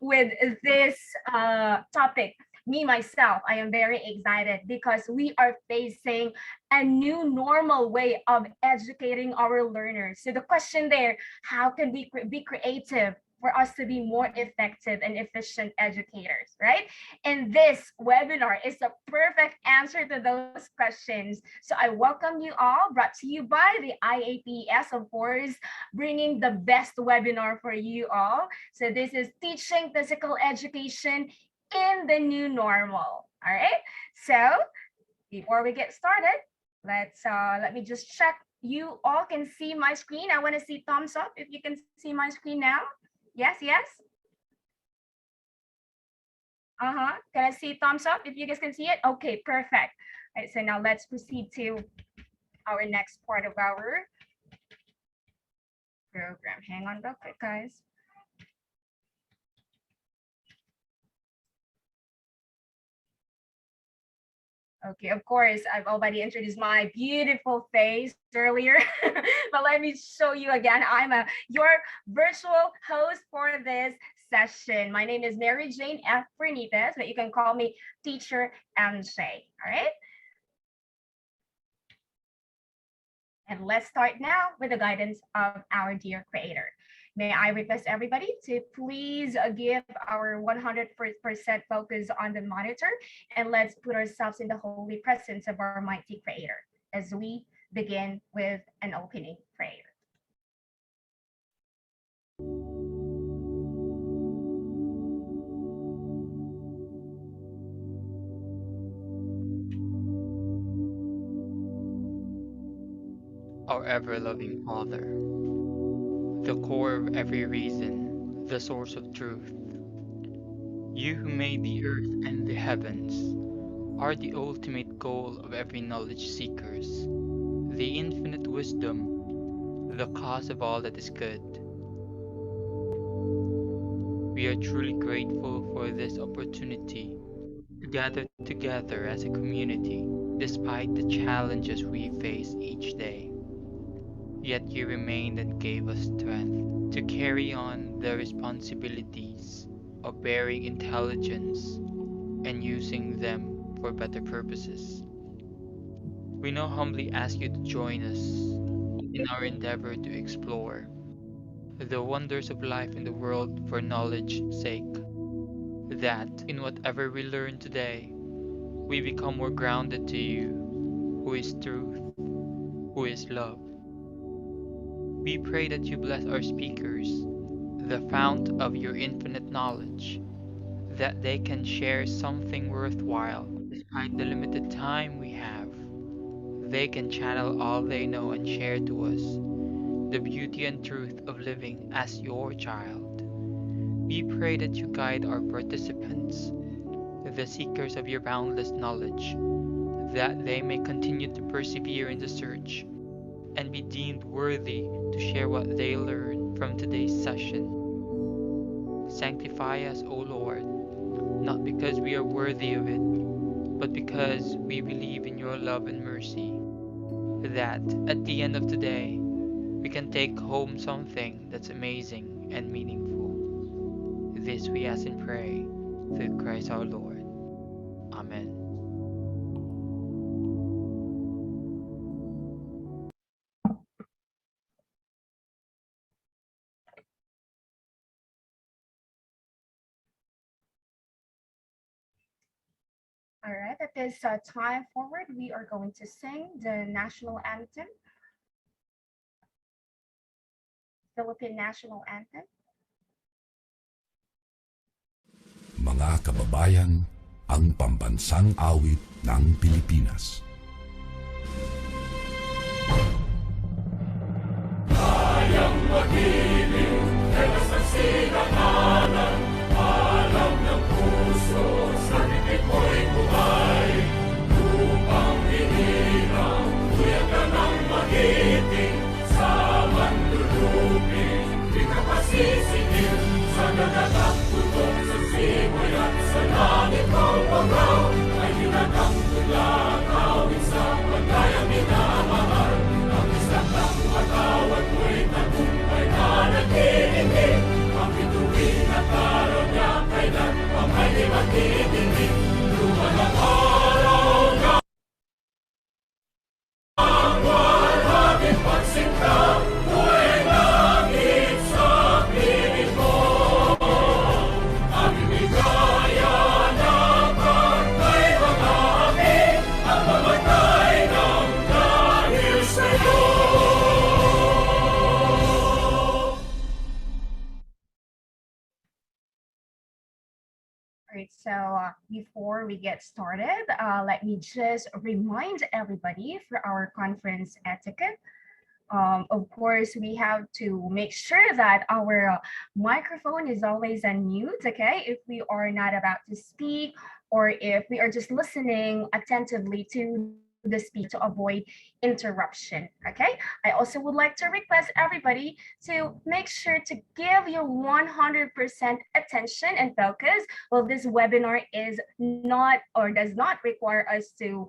with this topic. Me, myself, I am very excited because we are facing a new normal way of educating our learners. So the question there, how can we be creative for us to be more effective and efficient educators, right? And this webinar is the perfect answer to those questions. So I welcome you all, brought to you by the IAPS, of course, bringing the best webinar for you all. So this is Teaching Physical Education in the New Normal. All right. So before we get started, let me just check. You all can see my screen. I want to see thumbs up if you can see my screen now. Yes, yes. Can I see thumbs up if you guys can see it? Okay, perfect. All right, so now let's proceed to our next part of our program. Hang on real quick, guys. Okay, of course, I've already introduced my beautiful face earlier, but let me show you again. I'm your virtual host for this session. My name is Mary Jane F. Bernitas, but you can call me Teacher MJ, all right? And let's start now with the guidance of our dear creator. May I request everybody to please give our 100% focus on the monitor, and let's put ourselves in the holy presence of our mighty creator as we begin with an opening prayer. Our ever-loving Father, the core of every reason, the source of truth. You who made the earth and the heavens are the ultimate goal of every knowledge seekers, the infinite wisdom, the cause of all that is good. We are truly grateful for this opportunity to gather together as a community despite the challenges we face each day. Yet you remained and gave us strength to carry on the responsibilities of bearing intelligence and using them for better purposes. We now humbly ask you to join us in our endeavor to explore the wonders of life in the world for knowledge's sake, that in whatever we learn today, we become more grounded to you, who is truth, who is love. We pray that you bless our speakers, the fount of your infinite knowledge, that they can share something worthwhile despite the limited time we have. They can channel all they know and share to us the beauty and truth of living as your child. We pray that you guide our participants, the seekers of your boundless knowledge, that they may continue to persevere in the search and be deemed worthy to share what they learn from today's session. Sanctify us, O Lord, not because we are worthy of it, but because we believe in your love and mercy, that at the end of the day, we can take home something that's amazing and meaningful. This we ask and pray through Christ our Lord. Amen. All right, at this time forward, we are going to sing the national anthem, Philippine national anthem. Mga kababayan, ang pambansang awit ng Pilipinas. Kayang magiliw, helas ang sinangalan, alam ng puso, sa titik mo'y buhay. Lupang hinirang, tuyag ka ng magiting, sa manlulupin, di ka pasisingil, sa dagatang putok, sa simoy at sa langit mong pagaw, ay hinatang tula, kawin sa pagkayang minamahal, ang isang ng matawad mo'y tagumpay na nag-iinggit, ang bituin at karoon niya Great. So before we get started, let me just remind everybody for our conference etiquette. Of course, we have to make sure that our microphone is always on mute, okay? If we are not about to speak or if we are just listening attentively to the speaker to avoid interruption, okay? I also would like to request everybody to make sure to give your 100% attention and focus. Well, this webinar is not or does not require us to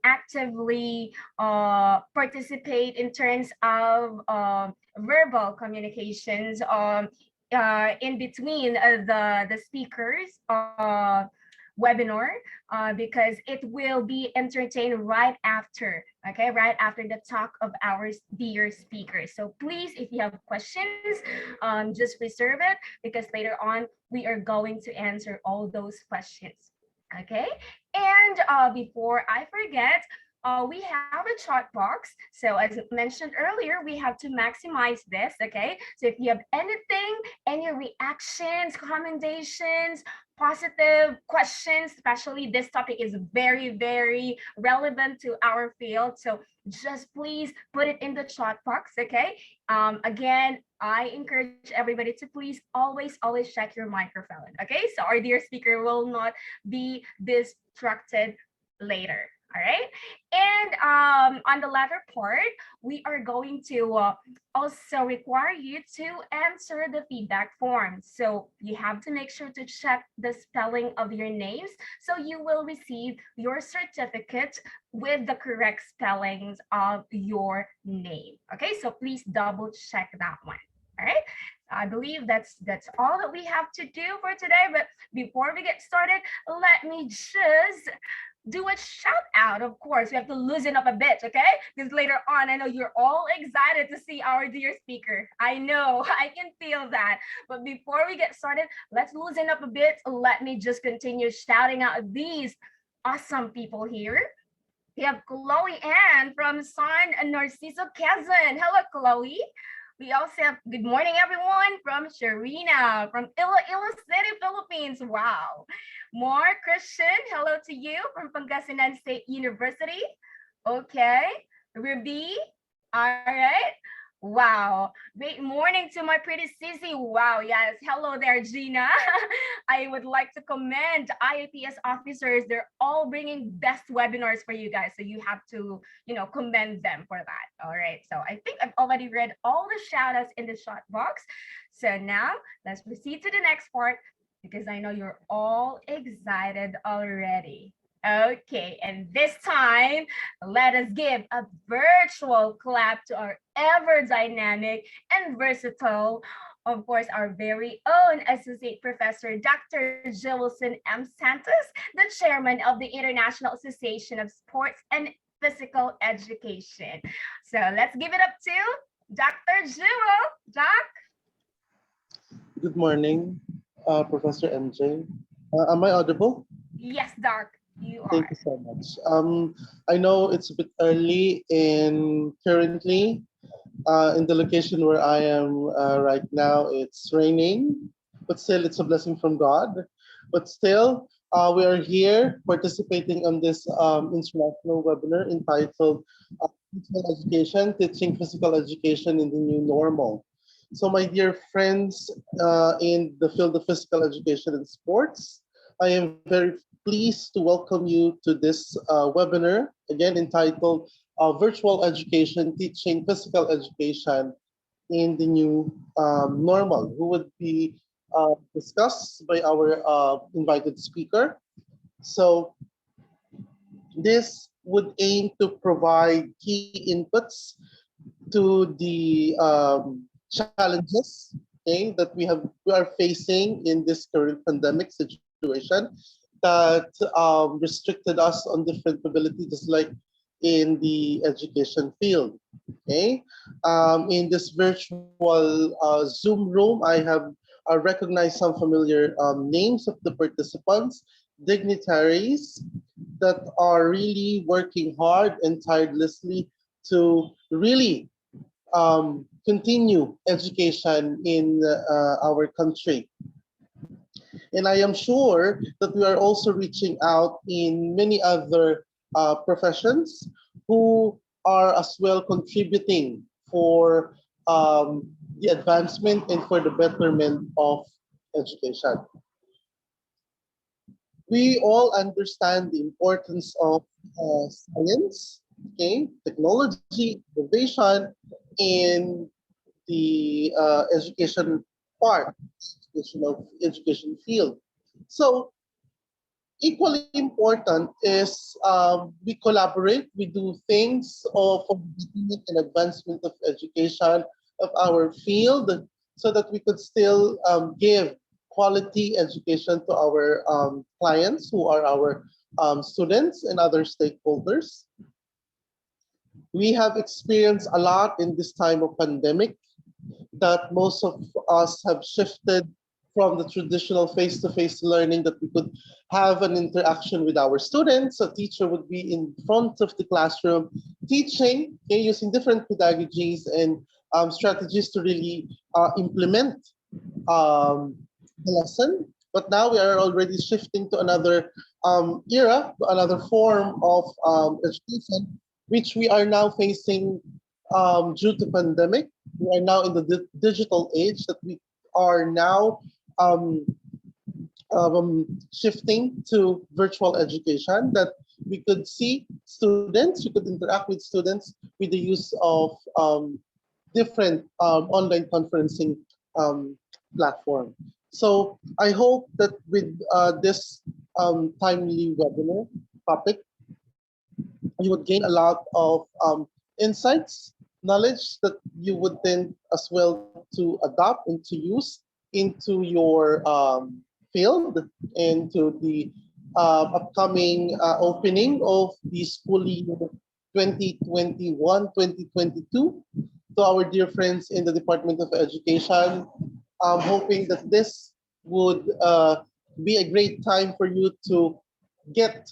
actively participate in terms of verbal communications in between the speakers webinar because it will be entertained right after, okay, right after the talk of our dear speakers. So please, if you have questions, just reserve it because later on we are going to answer all those questions. Okay, and before I forget, we have a chat box. So as mentioned earlier, we have to maximize this, okay? So if you have anything, any reactions, commendations, positive questions, especially this topic is very, very relevant to our field. So just please put it in the chat box, okay? Again, I encourage everybody to please always check your microphone, okay? So our dear speaker will not be distracted later. All right. And on the latter part, we are going to also require you to answer the feedback form. So you have to make sure to check the spelling of your names so you will receive your certificate with the correct spellings of your name. Okay, so please double check that one. All right. I believe that's all that we have to do for today. But before we get started, let me just do a shout out. Of course, we have to loosen up a bit, okay? Because later on, I know you're all excited to see our dear speaker. I know, I can feel that. But before we get started, let's loosen up a bit. Let me just continue shouting out these awesome people here. We have Chloe Ann from San Narciso, Quezon. Hello, Chloe. We also have good morning, everyone, from Sharina from Iloilo City, Philippines. Wow. More Christian, hello to you from Pangasinan State University. Okay. Ruby, all right. Wow. Great morning to my pretty sissy. Wow. Yes. Hello there, Gina. I would like to commend IAPS officers. They're all bringing best webinars for you guys. So you have to, commend them for that. All right. So I think I've already read all the shout outs in the chat box. So now let's proceed to the next part because I know you're all excited already. Okay, and this time, let us give a virtual clap to our ever dynamic and versatile, of course, our very own Associate Professor, Dr. Jewelson M. Santos, the Chairman of the International Association of Sports and Physical Education. So let's give it up to Dr. Jewel. Doc? Good morning, Professor MJ. Am I audible? Yes, Doc. You are. Thank you so much. I know it's a bit early and currently in the location where I am right now, it's raining, but still it's a blessing from God. But still, we are here participating on this international webinar entitled Physical Education, Teaching Physical Education in the New Normal. So my dear friends in the field of physical education and sports, I am very pleased to welcome you to this webinar, again entitled Virtual Education, Teaching Physical Education in the New Normal, who would be discussed by our invited speaker. So this would aim to provide key inputs to the challenges, okay, that we are facing in this current pandemic situation that restricted us on different mobility, just like in the education field. Okay, in this virtual Zoom room, I have recognized some familiar names of the participants, dignitaries that are really working hard and tirelessly to really continue education in our country. And I am sure that we are also reaching out in many other professions who are as well contributing for the advancement and for the betterment of education. We all understand the importance of science, okay, technology, innovation in the education part, education field. So equally important is we collaborate, we do things for the betterment and advancement of education of our field so that we could still give quality education to our clients who are our students and other stakeholders. We have experienced a lot in this time of pandemic that most of us have shifted from the traditional face-to-face learning that we could have an interaction with our students. A teacher would be in front of the classroom teaching, okay, using different pedagogies and strategies to really implement um, the lesson. But now we are already shifting to another era, another form of education, which we are now facing due to pandemic. We are now in the digital age that we are now um, shifting to virtual education, that we could see students, we could interact with students with the use of different online conferencing platform. So I hope that with this timely webinar topic, you would gain a lot of insights, knowledge that you would then as well to adopt and to use into your field, into the upcoming opening of the school year 2021-2022. To our dear friends in the Department of Education, I'm hoping that this would be a great time for you to get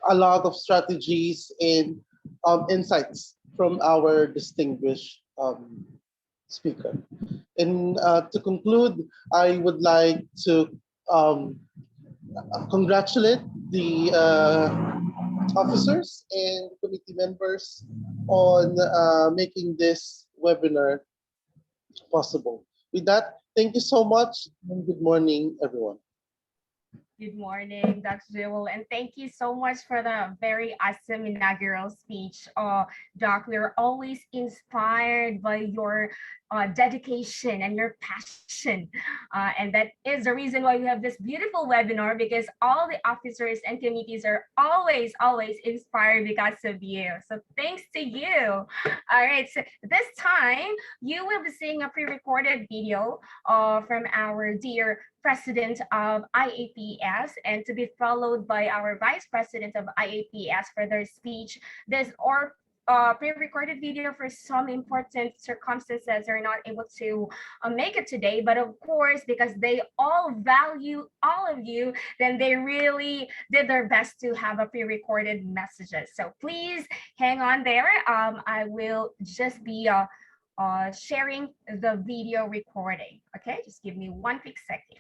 a lot of strategies and insights from our distinguished speaker. And to conclude, I would like to um, congratulate the officers and committee members on making this webinar possible. With that, thank you so much and good morning, everyone. Good morning, Dr. Jewel, and thank you so much for the very awesome inaugural speech. Doc, we're always inspired by your dedication and your passion. And that is the reason why we have this beautiful webinar, because all the officers and committees are always, always inspired because of you. So thanks to you. All right, so this time you will be seeing a pre-recorded video from our dear President of IAPS, and to be followed by our Vice President of IAPS for their speech. This or pre-recorded video for some important circumstances are not able to make it today, but of course, because they all value all of you, then they really did their best to have a pre-recorded messages. So please hang on there. I will just be sharing the video recording. Okay, just give me one quick second.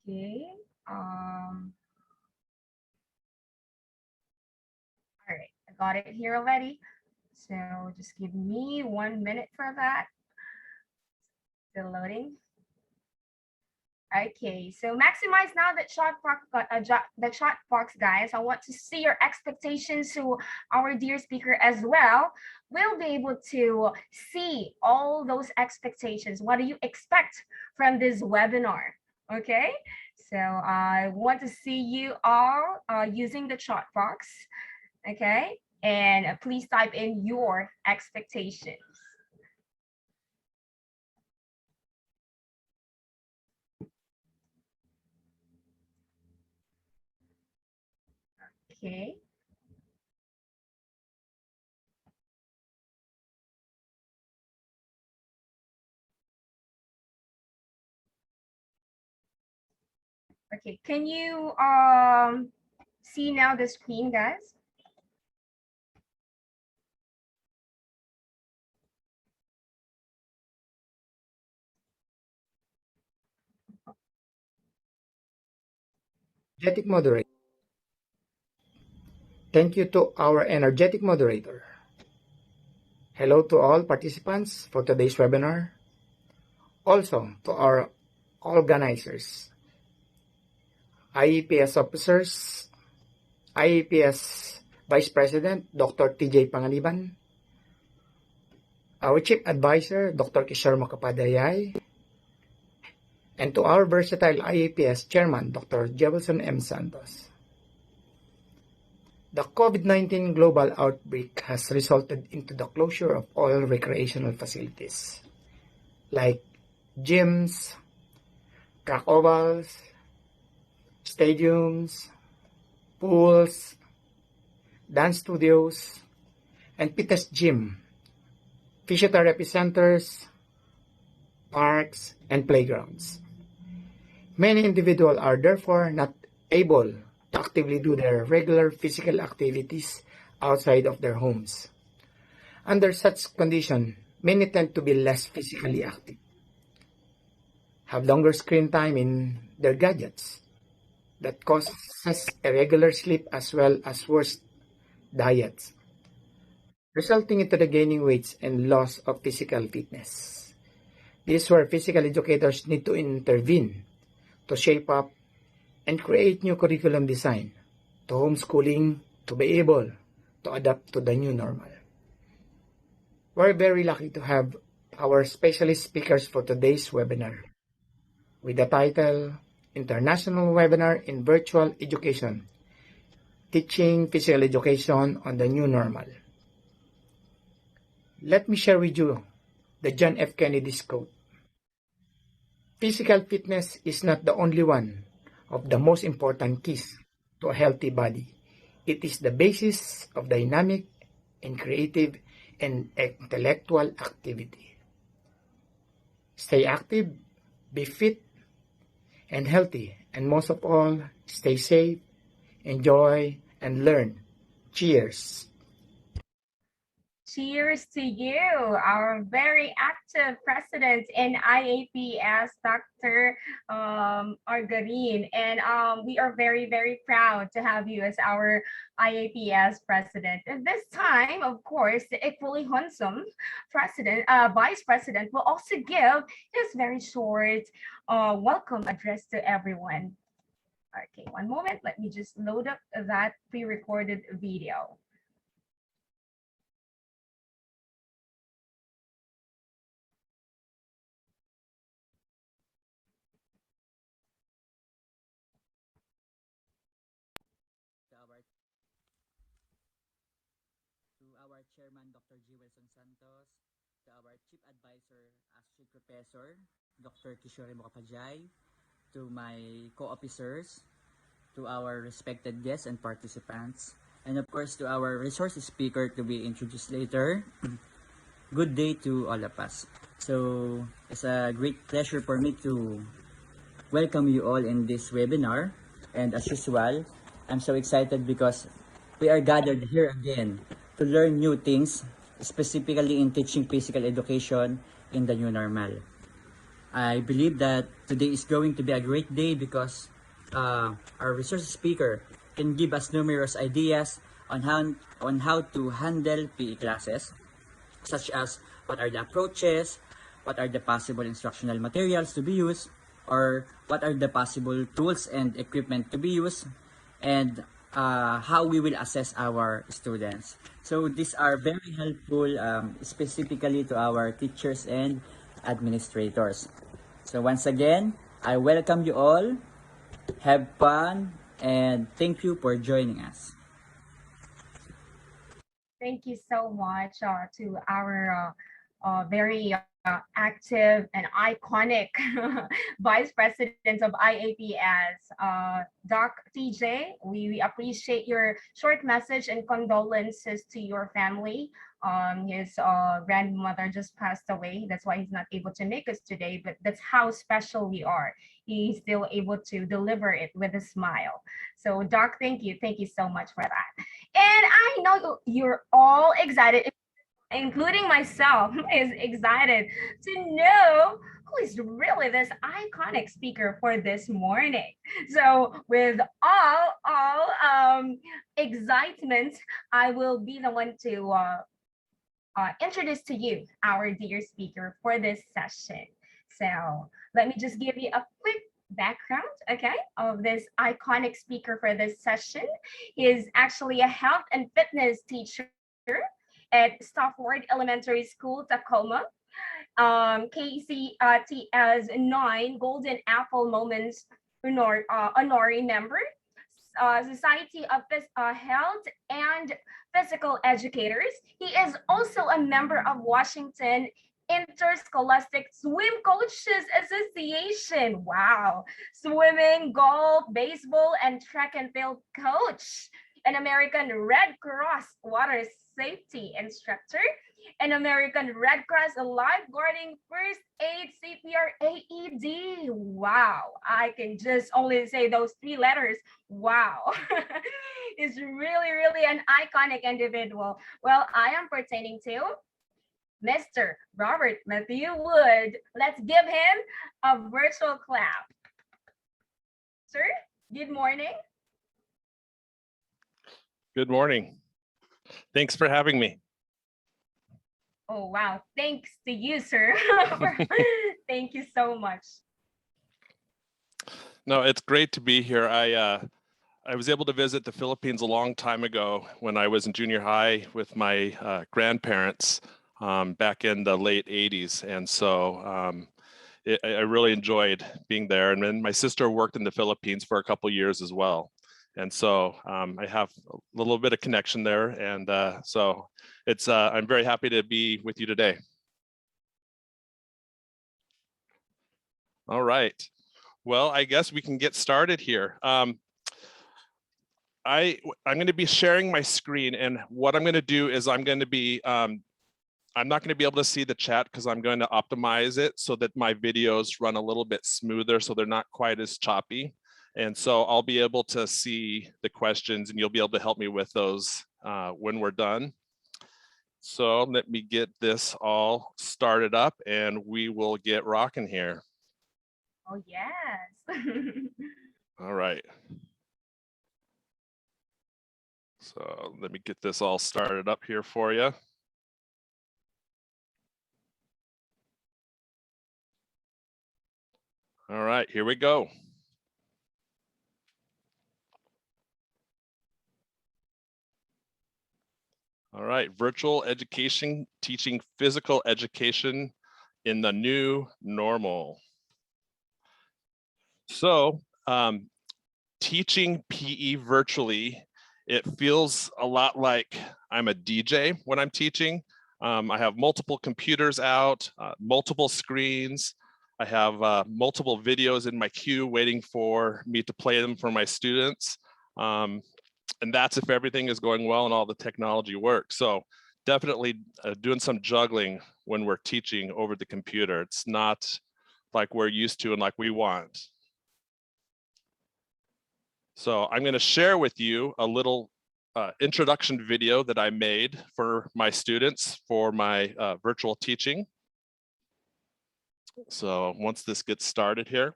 Okay. All right, I got it here already. So just give me 1 minute for that. Still loading. Okay, so maximize now that the chat box, guys. I want to see your expectations to our dear speaker as well. We'll be able to see all those expectations. What do you expect from this webinar? Okay, so I want to see you all using the chat box. Okay, And please type in your expectations. Okay. Okay, can you see now the screen, guys? Energetic moderator. Thank you to our energetic moderator. Hello to all participants for today's webinar. Also to our organizers, IEPS officers, IEPS Vice President Dr. TJ Pangaliban, our Chief Advisor Dr. Kishore Makapadayay, and to our versatile IEPS Chairman Dr. Jefferson M. Santos. The COVID-19 global outbreak has resulted into the closure of all recreational facilities like gyms, track ovals, stadiums, pools, dance studios, and fitness gym, physiotherapy centers, parks, and playgrounds. Many individuals are therefore not able to actively do their regular physical activities outside of their homes. Under such condition, many tend to be less physically active, have longer screen time in their gadgets that causes irregular sleep as well as worse diets, resulting into the gaining weight and loss of physical fitness. This is where physical educators need to intervene to shape up and create new curriculum design to homeschooling to be able to adapt to the new normal. We're very lucky to have our specialist speakers for today's webinar with the title International Webinar in Virtual Education, Teaching Physical Education on the New Normal. Let me share with you the John F. Kennedy's quote. Physical fitness is not the only one of the most important keys to a healthy body. It is the basis of dynamic and creative and intellectual activity. Stay active, be fit and healthy, and most of all, stay safe, enjoy, and learn. Cheers! Cheers to you, our very active president in IAPS, Dr. Argarin. And we are very, very proud to have you as our IAPS president. And this time, of course, the equally handsome vice president will also give his very short welcome address to everyone. Okay, one moment. Let me just load up that pre-recorded video. To our Chairman, Dr. Jefferson Santos, to our Chief Advisor, Associate Professor, Dr. Kishore Mokapajay, to my co-officers, to our respected guests and participants, and of course to our resource speaker to be introduced later. Good day to all of us. So it's a great pleasure for me to welcome you all in this webinar, and as usual, I'm so excited because we are gathered here again to learn new things, specifically in teaching physical education in the new normal. I believe that today is going to be a great day because our resource speaker can give us numerous ideas on how to handle PE classes, such as what are the approaches, what are the possible instructional materials to be used, or what are the possible tools and equipment to be used, and how we will assess our students. So these are very helpful, specifically to our teachers and administrators. So once again, I welcome you all. Have fun and thank you for joining us. Thank you so much to our very active and iconic Vice President of IAPS, Doc TJ. We appreciate your short message and condolences to your family. His grandmother just passed away. That's why he's not able to make us today, but that's how special we are. He's still able to deliver it with a smile. So, Doc, thank you. Thank you so much for that. And I know you're all excited, including myself, is excited to know who is really this iconic speaker for this morning. So with all excitement, I will be the one to introduce to you our dear speaker for this session. So let me just give you a quick background, okay, of this iconic speaker for this session. He is actually a health and fitness teacher at Stafford Elementary School, Tacoma. KCTS 9 Golden Apple Moments honorary member, Society of Health and Physical Educators. He is also a member of Washington Interscholastic Swim Coaches Association. Wow. Swimming, golf, baseball, and track and field coach. An American Red Cross water safety instructor. An American Red Cross lifeguarding first aid CPR AED. Wow. I can just only say those 3 letters. Wow. Is really, really an iconic individual. Well, I am pertaining to Mr. Robert Matthew Wood. Let's give him a virtual clap. Sir, good morning. Good morning. Thanks for having me. Oh, wow. Thanks to you, sir. Thank you so much. No, it's great to be here. I was able to visit the Philippines a long time ago when I was in junior high with my grandparents back in the late 80s. And so I really enjoyed being there. And then my sister worked in the Philippines for a couple of years as well. And so I have a little bit of connection there. And so it's I'm very happy to be with you today. All right. Well, I guess we can get started here. I'm going to be sharing my screen, and what I'm going to do is I'm going to be I'm not going to be able to see the chat because I'm going to optimize it so that my videos run a little bit smoother, so they're not quite as choppy. And so I'll be able to see the questions, and you'll be able to help me with those when we're done. So let me get this all started up, and we will get rocking here. Oh, yes. All right. So let me get this all started up here for you. All right, here we go. All right, virtual education, teaching physical education in the new normal. So teaching PE virtually, it feels a lot like I'm a DJ when I'm teaching. I have multiple computers out, multiple screens. I have multiple videos in my queue waiting for me to play them for my students. And that's if everything is going well and all the technology works. So definitely doing some juggling when we're teaching over the computer. It's not like we're used to and like we want. So I'm going to share with you a little introduction video that I made for my students for my virtual teaching. So once this gets started here.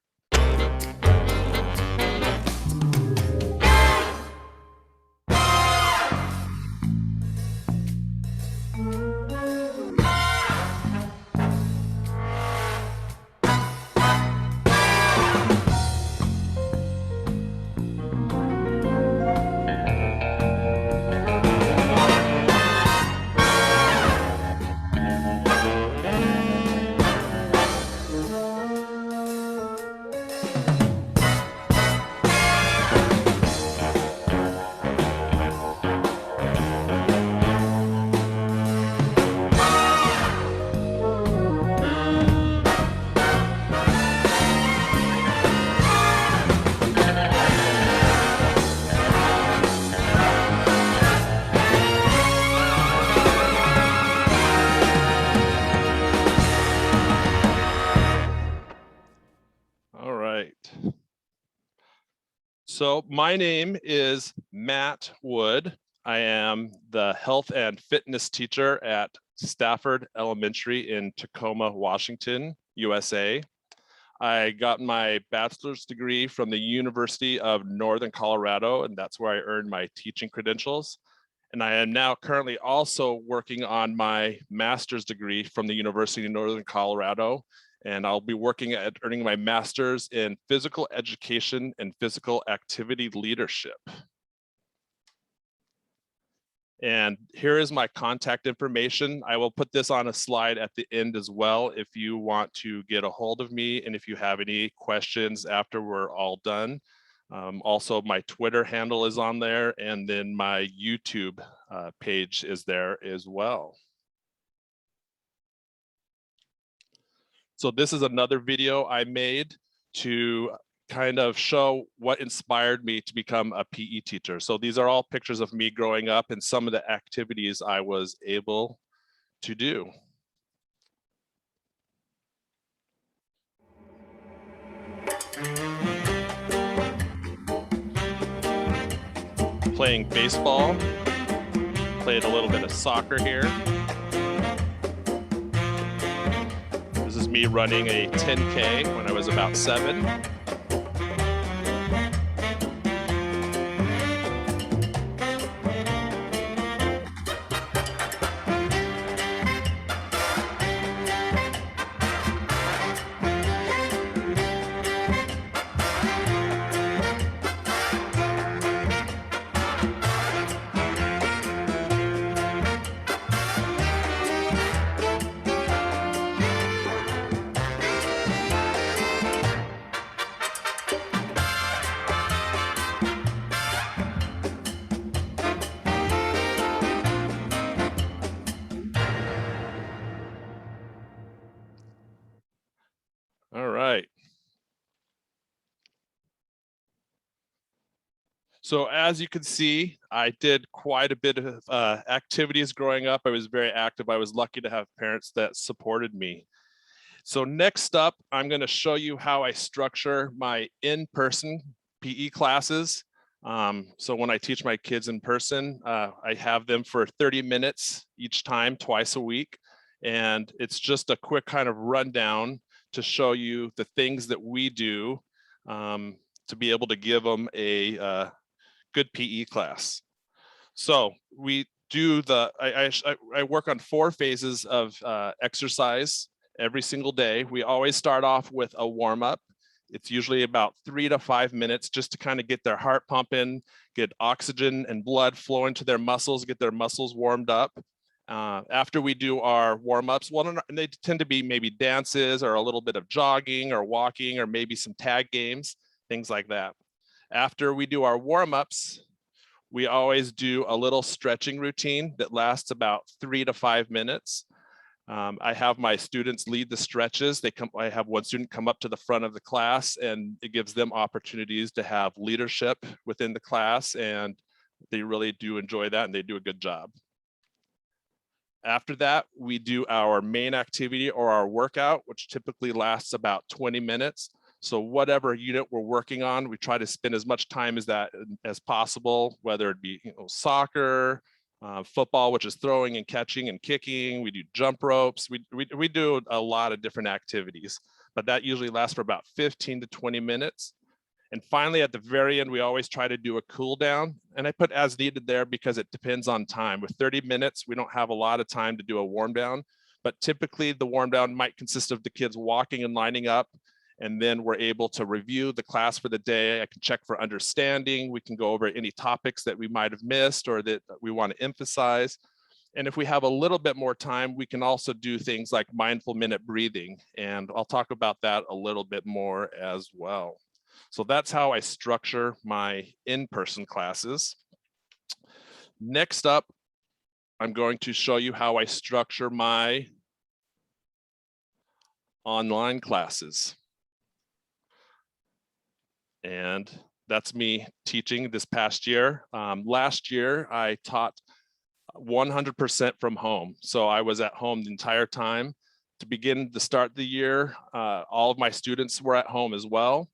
So my name is Matt Wood. I am the health and fitness teacher at Stafford Elementary in Tacoma, Washington, USA. I got my bachelor's degree from the University of Northern Colorado, and that's where I earned my teaching credentials. And I am now currently also working on my master's degree from the University of Northern Colorado. And I'll be working at earning my master's in physical education and physical activity leadership. And here is my contact information. I will put this on a slide at the end as well if you want to get a hold of me and if you have any questions after we're all done. Also, my Twitter handle is on there, and then my YouTube page is there as well. So this is another video I made to kind of show what inspired me to become a PE teacher. So these are all pictures of me growing up and some of the activities I was able to do. Playing baseball, played a little bit of soccer here. This is me running a 10K when I was about 7. All right. So as you can see, I did quite a bit of activities growing up. I was very active. I was lucky to have parents that supported me. So next up, I'm going to show you how I structure my in-person PE classes. So when I teach my kids in person, I have them for 30 minutes each time, twice a week. And it's just a quick kind of rundown to show you the things that we do to be able to give them a good PE class. So we do I work on 4 phases of exercise every single day. We always start off with a warm up. It's usually about 3 to 5 minutes just to kind of get their heart pumping, get oxygen and blood flowing to their muscles, get their muscles warmed up. After we do our warm-ups, well, and they tend to be maybe dances or a little bit of jogging or walking or maybe some tag games, things like that. After we do our warm-ups, we always do a little stretching routine that lasts about 3 to 5 minutes. I have my students lead the stretches. I have one student come up to the front of the class, and it gives them opportunities to have leadership within the class, and they really do enjoy that, and they do a good job. After that, we do our main activity or our workout, which typically lasts about 20 minutes. So whatever unit we're working on, we try to spend as much time as possible, whether it be soccer, football, which is throwing and catching and kicking. We do jump ropes. We do a lot of different activities, but that usually lasts for about 15 to 20 minutes. And finally, at the very end, we always try to do a cool down. And I put as needed there because it depends on time. With 30 minutes, we don't have a lot of time to do a warm down, but typically the warm down might consist of the kids walking and lining up. And then we're able to review the class for the day. I can check for understanding. We can go over any topics that we might have missed or that we want to emphasize. And if we have a little bit more time, we can also do things like mindful minute breathing. And I'll talk about that a little bit more as well. So that's how I structure my in-person classes. Next up, I'm going to show you how I structure my online classes. And that's me teaching this past year. Last year, I taught 100% from home. So I was at home the entire time. To begin the start of the year, all of my students were at home as well.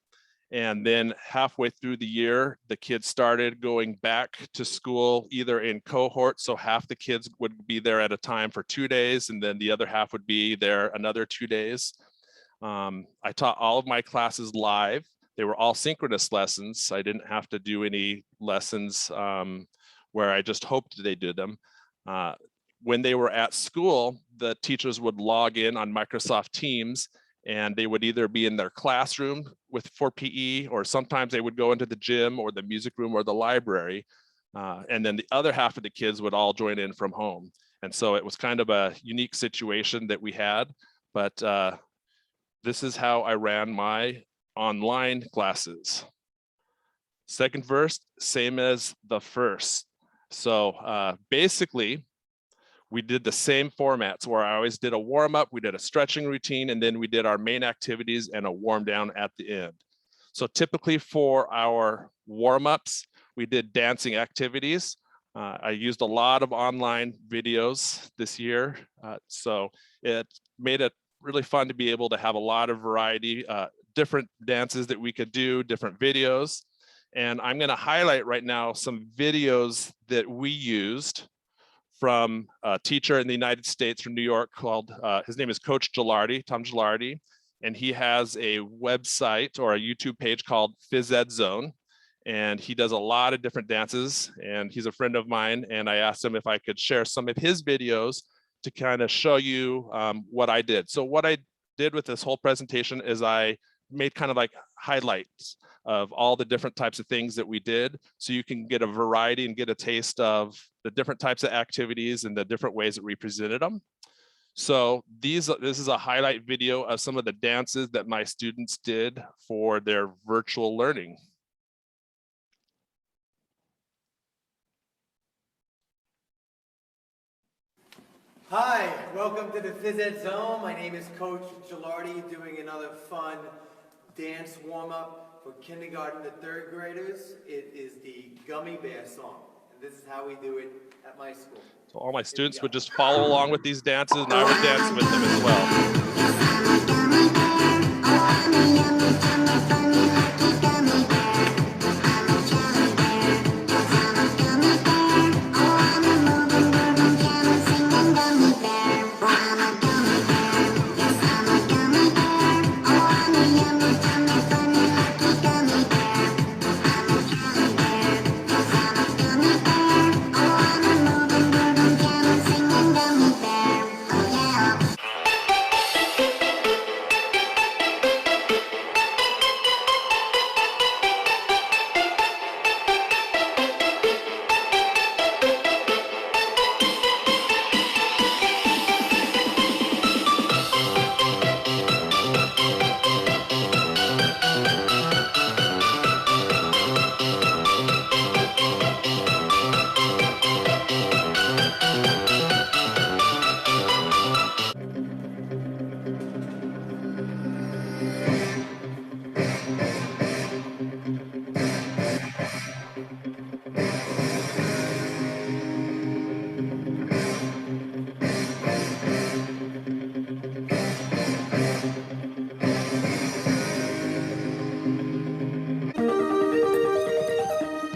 And then halfway through the year, the kids started going back to school either in cohorts. So half the kids would be there at a time for 2 days, and then the other half would be there another 2 days. I taught all of my classes live. They were all synchronous lessons. I didn't have to do any lessons where I just hoped they did them. When they were at school, the teachers would log in on Microsoft Teams, and they would either be in their classroom for PE, or sometimes they would go into the gym or the music room or the library. And then the other half of the kids would all join in from home. And so it was kind of a unique situation that we had, but this is how I ran my online classes. Second verse, same as the first. So basically, we did the same formats where I always did a warm up, we did a stretching routine, and then we did our main activities and a warm down at the end. So typically for our warm ups, we did dancing activities. I used a lot of online videos this year. So it made it really fun to be able to have a lot of variety, different dances that we could do, different videos. And I'm gonna highlight right now some videos that we used from a teacher in the United States from New York called, his name is Coach Gilardi, Tom Gilardi, and he has a website or a YouTube page called Phys Ed Zone. And he does a lot of different dances, and he's a friend of mine, and I asked him if I could share some of his videos to kind of show you what I did. So what I did with this whole presentation is I made kind of like highlights of all the different types of things that we did, so you can get a variety and get a taste of the different types of activities and the different ways that we presented them. So this is a highlight video of some of the dances that my students did for their virtual learning. Hi, welcome to the Phys Ed Zone. My name is Coach Gilardi, doing another fun dance warm-up for kindergarten to third graders. It is the Gummy Bear song, and this is how we do it at my school. So all my students would just follow along with these dances, and I would dance with them as well.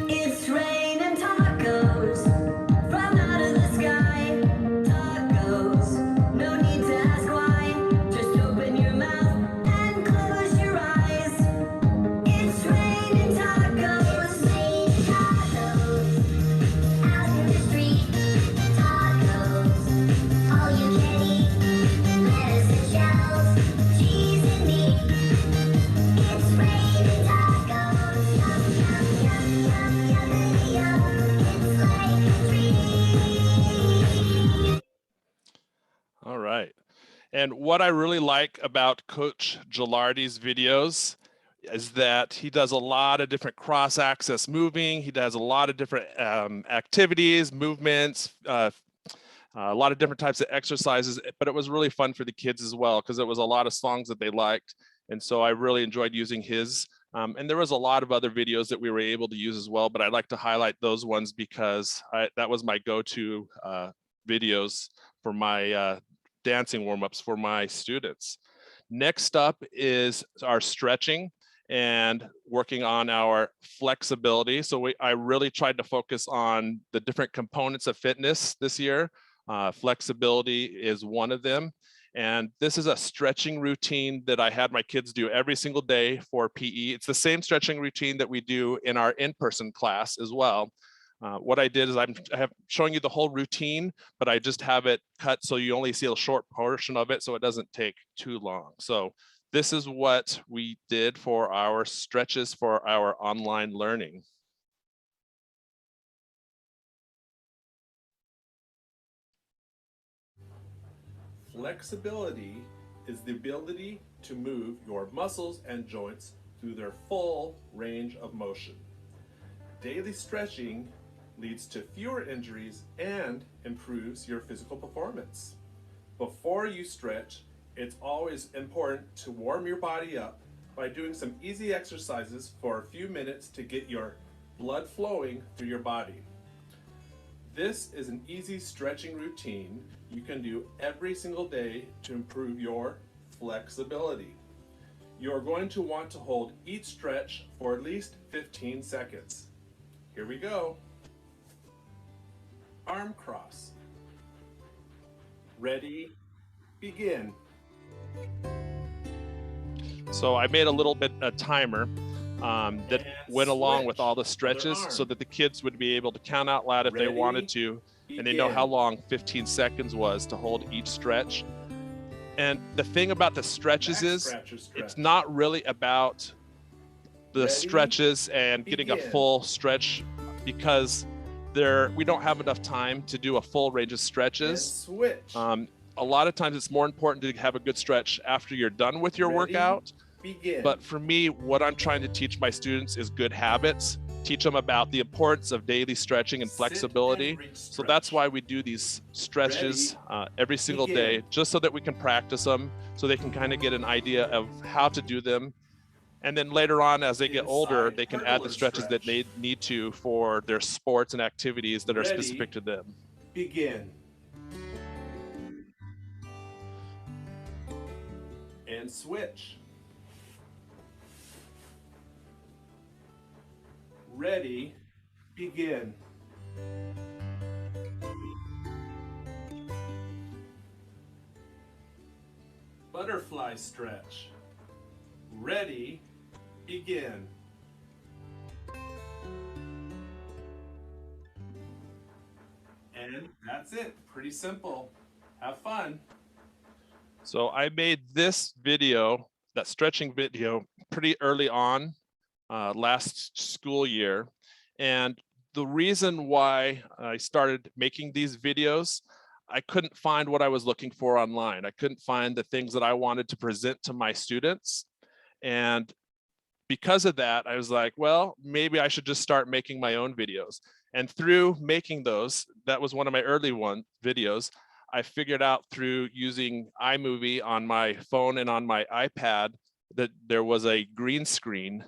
It's raining tacos from out of the sky. Tacos, no need to ask why. Just open your mouth and close your eyes. It's raining tacos. Tacos out in the street. Tacos, all you can eat. Lettuce and shells, cheese and meat. It's raining tacos. Yum, yum, yum, yum, yummity yum. It's like a dream. All right. And what I really like about Coach Gilardi's videos is that he does a lot of different cross-axis moving. He does a lot of different activities, movements, a lot of different types of exercises, but it was really fun for the kids as well because it was a lot of songs that they liked. And so I really enjoyed using his. And there was a lot of other videos that we were able to use as well, but I'd like to highlight those ones because that was my go-to videos for my dancing warm-ups for my students. Next up is our stretching. and working on our flexibility. So I really tried to focus on the different components of fitness this year. Flexibility is one of them. And this is a stretching routine that I had my kids do every single day for PE. It's the same stretching routine that we do in our in-person class as well. What I did is I have showing you the whole routine, but I just have it cut so you only see a short portion of it so it doesn't take too long. So this is what we did for our stretches for our online learning. Flexibility is the ability to move your muscles and joints through their full range of motion. Daily stretching leads to fewer injuries and improves your physical performance. Before you stretch, it's always important to warm your body up by doing some easy exercises for a few minutes to get your blood flowing through your body. This is an easy stretching routine you can do every single day to improve your flexibility. You're going to want to hold each stretch for at least 15 seconds. Here we go. Arm cross. Ready, begin. So I made a little bit a timer that went along with all the stretches so that the kids would be able to count out loud if they wanted to, and they know how long 15 seconds was to hold each stretch. And the thing about the stretches is it's not really about the stretches and getting a full stretch, because we don't have enough time to do a full range of stretches. A lot of times it's more important to have a good stretch after you're done with your workout. But for me, what I'm trying to teach my students is good habits, teach them about the importance of daily stretching and flexibility. So that's why we do these stretches every single day, just so that we can practice them, so they can kind of get an idea of how to do them. And then later on, as they get older, they can add the stretches that they need to for their sports and activities that are specific to them. Begin. And switch. Ready, begin. Butterfly stretch. Ready, begin. And that's it. Pretty simple. Have fun. So I made this video, that stretching video, pretty early on last school year. And the reason why I started making these videos, I couldn't find what I was looking for online. I couldn't find the things that I wanted to present to my students. And because of that, I was like, well, maybe I should just start making my own videos. And through making those, that was one of my early videos, I figured out through using iMovie on my phone and on my iPad that there was a green screen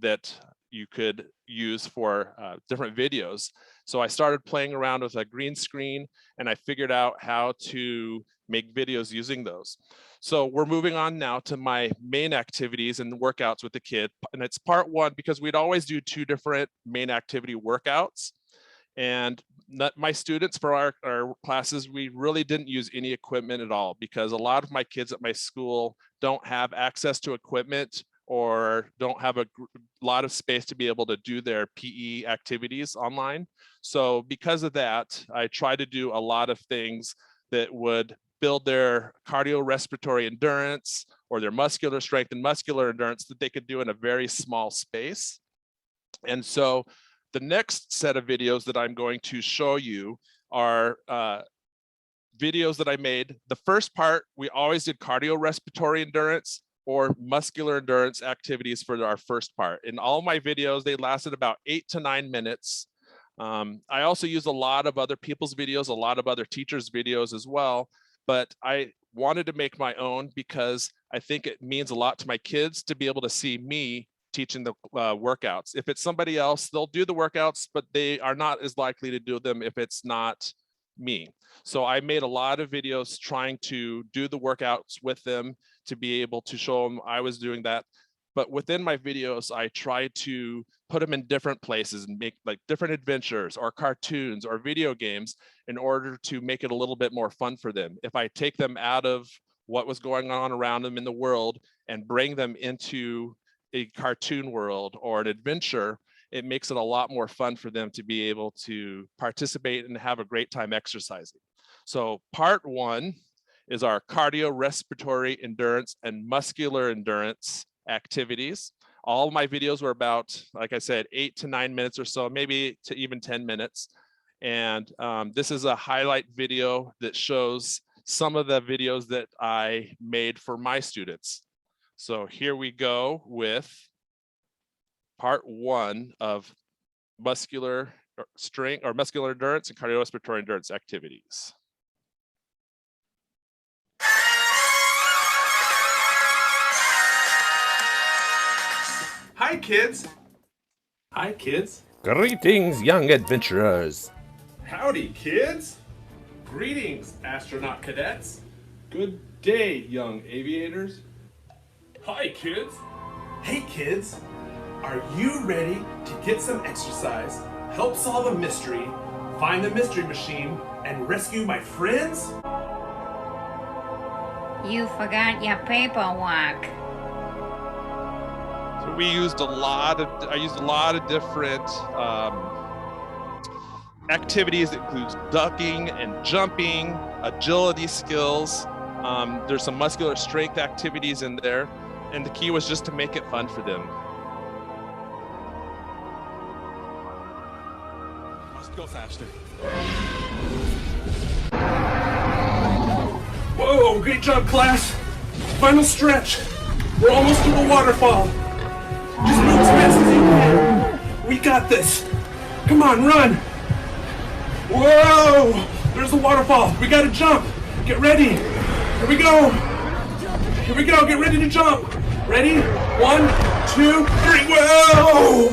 that you could use for different videos. So I started playing around with a green screen, and I figured out how to make videos using those. So we're moving on now to my main activities and workouts with the kid. And it's part one, because we'd always do two different main activity workouts. And my students for our classes, we really didn't use any equipment at all, because a lot of my kids at my school don't have access to equipment or don't have a lot of space to be able to do their PE activities online. So because of that, I try to do a lot of things that would build their cardiorespiratory endurance or their muscular strength and muscular endurance that they could do in a very small space. And so the next set of videos that I'm going to show you are videos that I made. The first part, we always did cardiorespiratory endurance or muscular endurance activities for our first part. In all my videos, they lasted about 8 to 9 minutes. I also use a lot of other people's videos, a lot of other teachers' videos as well, but I wanted to make my own because I think it means a lot to my kids to be able to see me teaching the workouts. If it's somebody else, they'll do the workouts, but they are not as likely to do them if it's not me. So I made a lot of videos trying to do the workouts with them to be able to show them I was doing that. but within my videos, I try to put them in different places and make like different adventures or cartoons or video games in order to make it a little bit more fun for them. If I take them out of what was going on around them in the world and bring them into a cartoon world or an adventure, it makes it a lot more fun for them to be able to participate and have a great time exercising. So part one is our cardiorespiratory endurance and muscular endurance activities. All my videos were about, like I said, 8 to 9 minutes or so, maybe to even 10 minutes. And this is a highlight video that shows some of the videos that I made for my students. So here we go with part one of muscular strength or muscular endurance and cardiorespiratory endurance activities. Hi, kids. Hi, kids. Greetings, young adventurers. Howdy, kids. Greetings, astronaut cadets. Good day, young aviators. Hi, kids. Hey, kids. Are you ready to get some exercise, help solve a mystery, find the mystery machine, and rescue my friends? You forgot your paperwork. So I used a lot of different activities that includes ducking and jumping, agility skills. There's some muscular strength activities in there. And the key was just to make it fun for them. Let's go faster. Whoa, great job, class. Final stretch. We're almost to the waterfall. Just move as fast as you can. We got this. Come on, run. Whoa, there's the waterfall. We gotta jump. Get ready. Here we go. Here we go, get ready to jump. Ready? 1, 2, 3, whoa!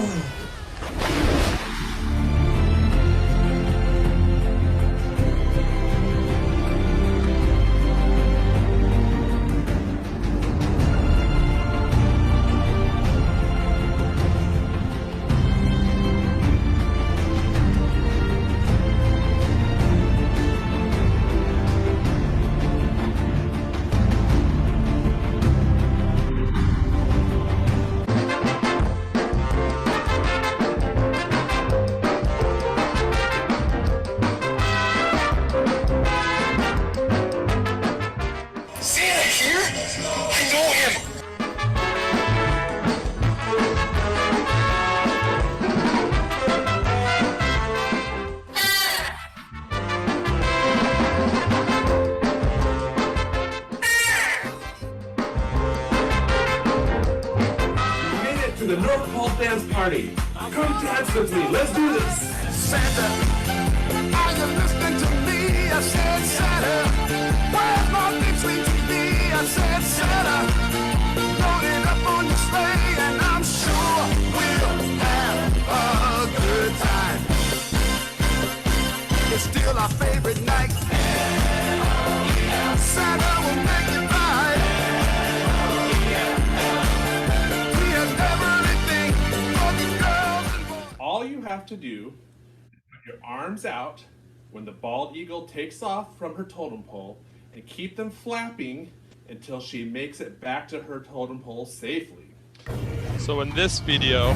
The North Pole Dance Party. Come dance with me. Let's do this. Santa, are you listening to me? I said Santa. Where's my big sweet TV? I said Santa. Load it up on your sleigh, and I'm sure we'll have a good time. It's still our favorite night. Santa will make it right. All you have to do is put your arms out when the bald eagle takes off from her totem pole and keep them flapping until she makes it back to her totem pole safely. So in this video,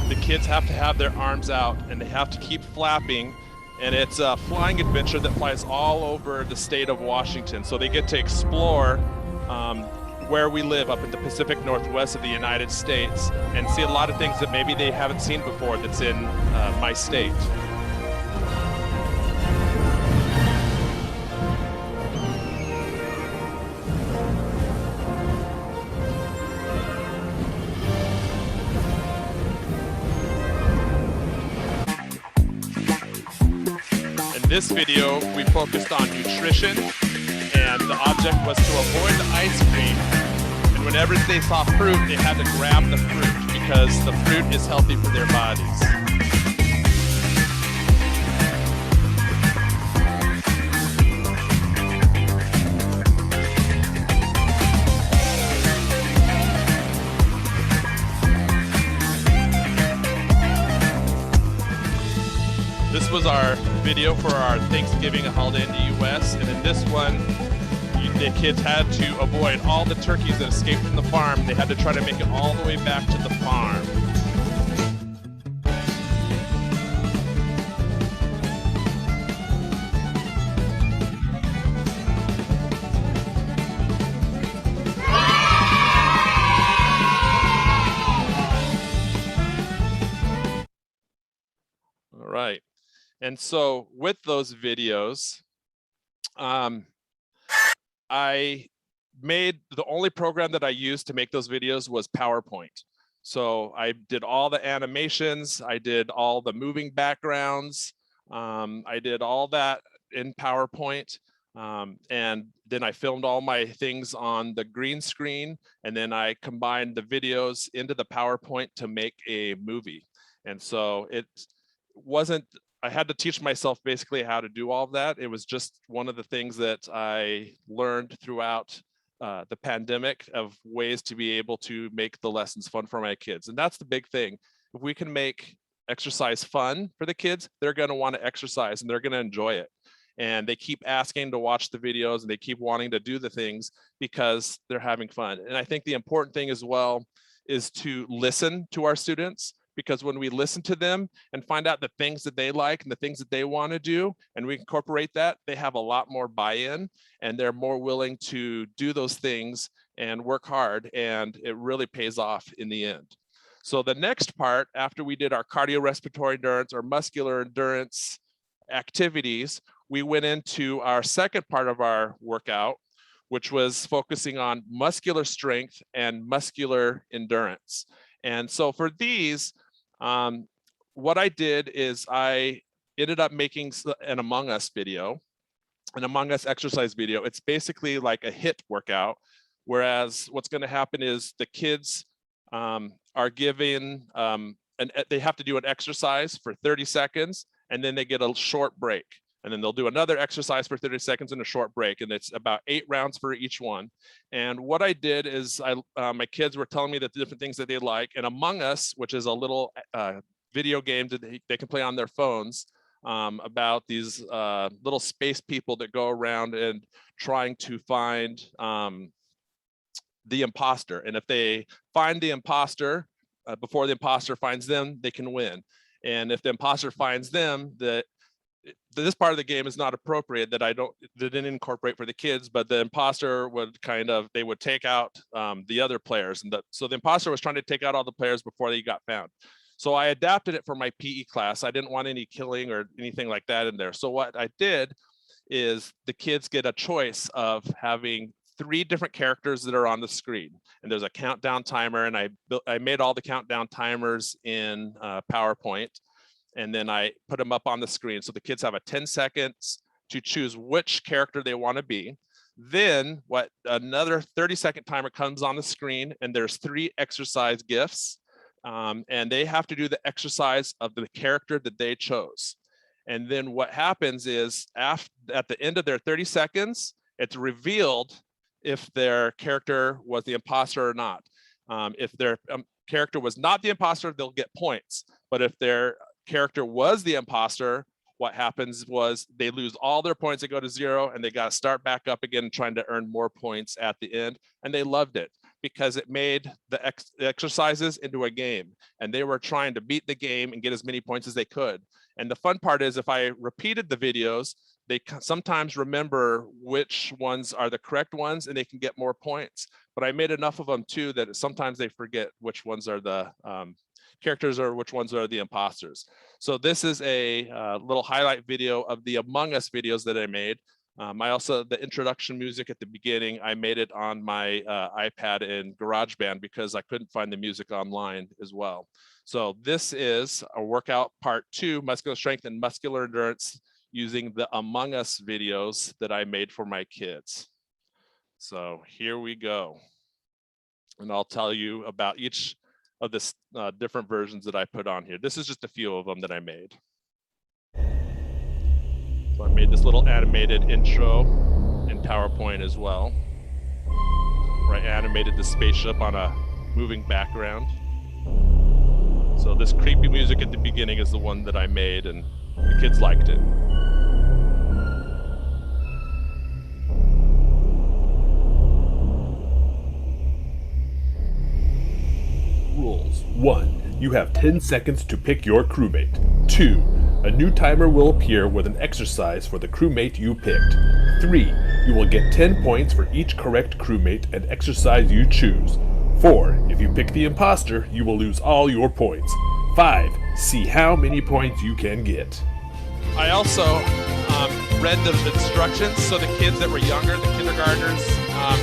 the kids have to have their arms out and they have to keep flapping, and it's a flying adventure that flies all over the state of Washington. So they get to explore where we live up in the Pacific Northwest of the United States and see a lot of things that maybe they haven't seen before that's in my state. In this video, we focused on nutrition, and the object was to avoid the ice cream. And whenever they saw fruit, they had to grab the fruit because the fruit is healthy for their bodies. was our video for our Thanksgiving holiday in the US. And in this one, the kids had to avoid all the turkeys that escaped from the farm. They had to try to make it all the way back to the farm. All right. And so with those videos, I made the only program that I used to make those videos was PowerPoint. So I did all the animations, I did all the moving backgrounds, I did all that in PowerPoint. And then I filmed all my things on the green screen, and then I combined the videos into the PowerPoint to make a movie. And so it wasn't, I had to teach myself basically how to do all of that. It was just one of the things that I learned throughout the pandemic of ways to be able to make the lessons fun for my kids. And that's the big thing. If we can make exercise fun for the kids, they're going to want to exercise and they're going to enjoy it. And they keep asking to watch the videos and they keep wanting to do the things because they're having fun. And I think the important thing as well is to listen to our students, because when we listen to them and find out the things that they like and the things that they want to do, and we incorporate that, they have a lot more buy-in and they're more willing to do those things and work hard, and it really pays off in the end. So the next part, after we did our cardiorespiratory endurance or muscular endurance activities, we went into our second part of our workout, which was focusing on muscular strength and muscular endurance. And so for these, what I did is I ended up making an Among Us video, an Among Us exercise video. It's basically like a HIIT workout, whereas what's going to happen is the kids are given, they have to do an exercise for 30 seconds, and then they get a short break. And then they'll do another exercise for 30 seconds and a short break. And it's about 8 rounds for each one. And what I did is my kids were telling me the different things that they like. And Among Us, which is a little video game that they can play on their phones about these little space people that go around and trying to find the imposter. And if they find the imposter before the imposter finds them, they can win. And if the imposter finds them, this part of the game is not appropriate, that didn't incorporate for the kids, but the imposter would they would take out the other players. And so the imposter was trying to take out all the players before they got found. So I adapted it for my PE class. I didn't want any killing or anything like that in there. So what I did is the kids get a choice of having 3 different characters that are on the screen. And there's a countdown timer, and I made all the countdown timers in PowerPoint. And then I put them up on the screen. So the kids have a 10 seconds to choose which character they want to be. Then another 30-second timer comes on the screen, and there's 3 exercise gifts. And they have to do the exercise of the character that they chose. And then what happens is at the end of their 30 seconds, it's revealed if their character was the imposter or not. If their character was not the imposter, they'll get points. But if their character was the imposter, what happens was they lose all their points, they go to 0, and they got to start back up again trying to earn more points at the end. And they loved it because it made the exercises into a game, and they were trying to beat the game and get as many points as they could. And the fun part is if I repeated the videos, they sometimes remember which ones are the correct ones and they can get more points. But I made enough of them too that sometimes they forget which ones are the characters or which ones are the imposters. So this is a little highlight video of the Among Us videos that I made. The introduction music at the beginning, I made it on my iPad in GarageBand because I couldn't find the music online as well. So this is a workout part 2, muscular strength and muscular endurance, using the Among Us videos that I made for my kids. So here we go. And I'll tell you about each of the different versions that I put on here. This is just a few of them that I made. So I made this little animated intro in PowerPoint as well, where I animated the spaceship on a moving background. So this creepy music at the beginning is the one that I made, and The kids liked it. Rules. 1. You have 10 seconds to pick your crewmate. 2. A new timer will appear with an exercise for the crewmate you picked. 3. You will get 10 points for each correct crewmate and exercise you choose. 4. If you pick the imposter, you will lose all your points. 5. See how many points you can get. I also read the instructions so the kids that were younger, the kindergartners,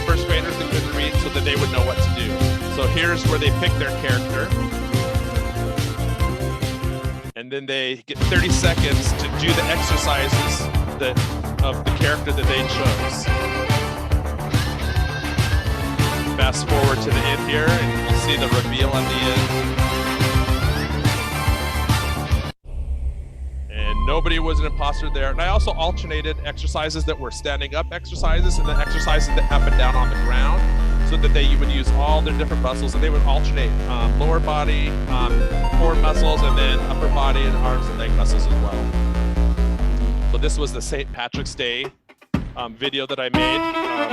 first graders that couldn't read, so that they would know what to do. So here's where they pick their character. And then they get 30 seconds to do the exercises of the character that they chose. Fast forward to the end here, and you'll see the reveal at the end. And nobody was an imposter there. And I also alternated exercises that were standing up exercises and the exercises that happened down on the ground, so that they would use all their different muscles, and they would alternate lower body, core muscles, and then upper body and arms and leg muscles as well. So this was the St. Patrick's Day video that I made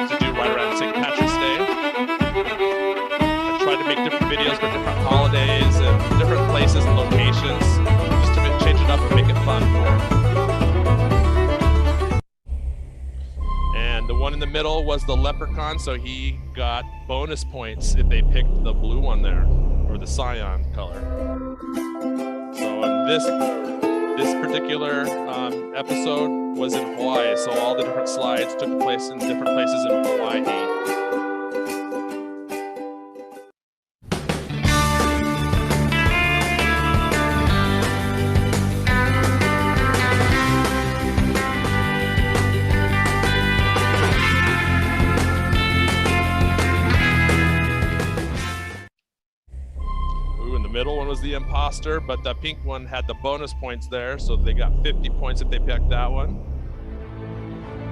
to do right around St. Patrick's Day. I tried to make different videos for different holidays and different places and locations, just to change it up and make it fun for them. And the one in the middle was the leprechaun, so he got bonus points if they picked the blue one there, or the cyan color. So in this particular episode was in Hawaii, so all the different slides took place in different places in Hawaii. Middle one was the imposter, but the pink one had the bonus points there, so they got 50 points if they picked that one.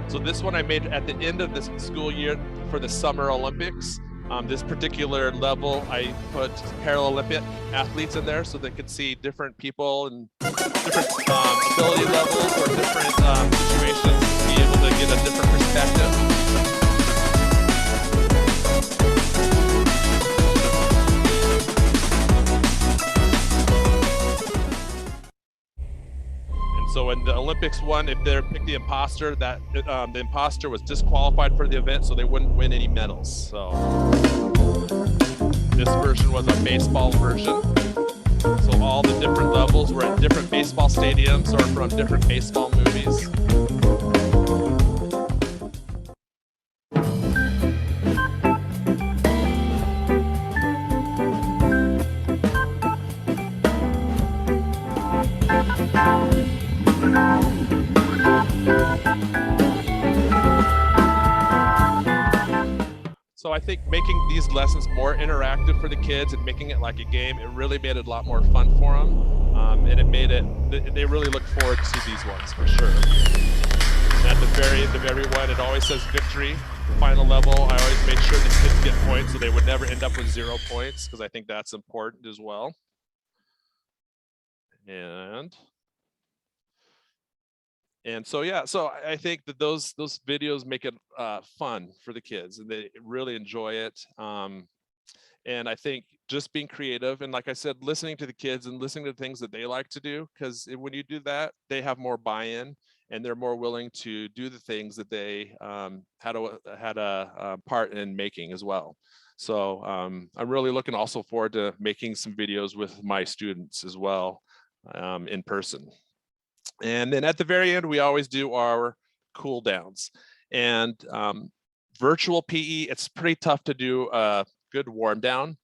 So this one I made at the end of this school year for the Summer Olympics. This particular level, I put Paralympic athletes in there so they could see different people and different ability levels or different situations, to be able to get a different perspective. So in the Olympics one, if they picked the imposter, that the imposter was disqualified for the event, so they wouldn't win any medals. So this version was a baseball version. So all the different levels were at different baseball stadiums or from different baseball movies. So I think making these lessons more interactive for the kids and making it like a game, it really made it a lot more fun for them. And it made it, they really look forward to these ones for sure. And at the very end of every one, it always says victory, the final level. I always make sure the kids get points so they would never end up with 0 points, because I think that's important as well. And so, yeah, so I think that those videos make it fun for the kids, and they really enjoy it. And I think just being creative and, like I said, listening to the kids and listening to things that they like to do, because when you do that, they have more buy-in and they're more willing to do the things that they had a part in making as well. So I'm really looking also forward to making some videos with my students as well in person. And then at the very end, we always do our cool downs. And virtual PE, it's pretty tough to do a good warm down.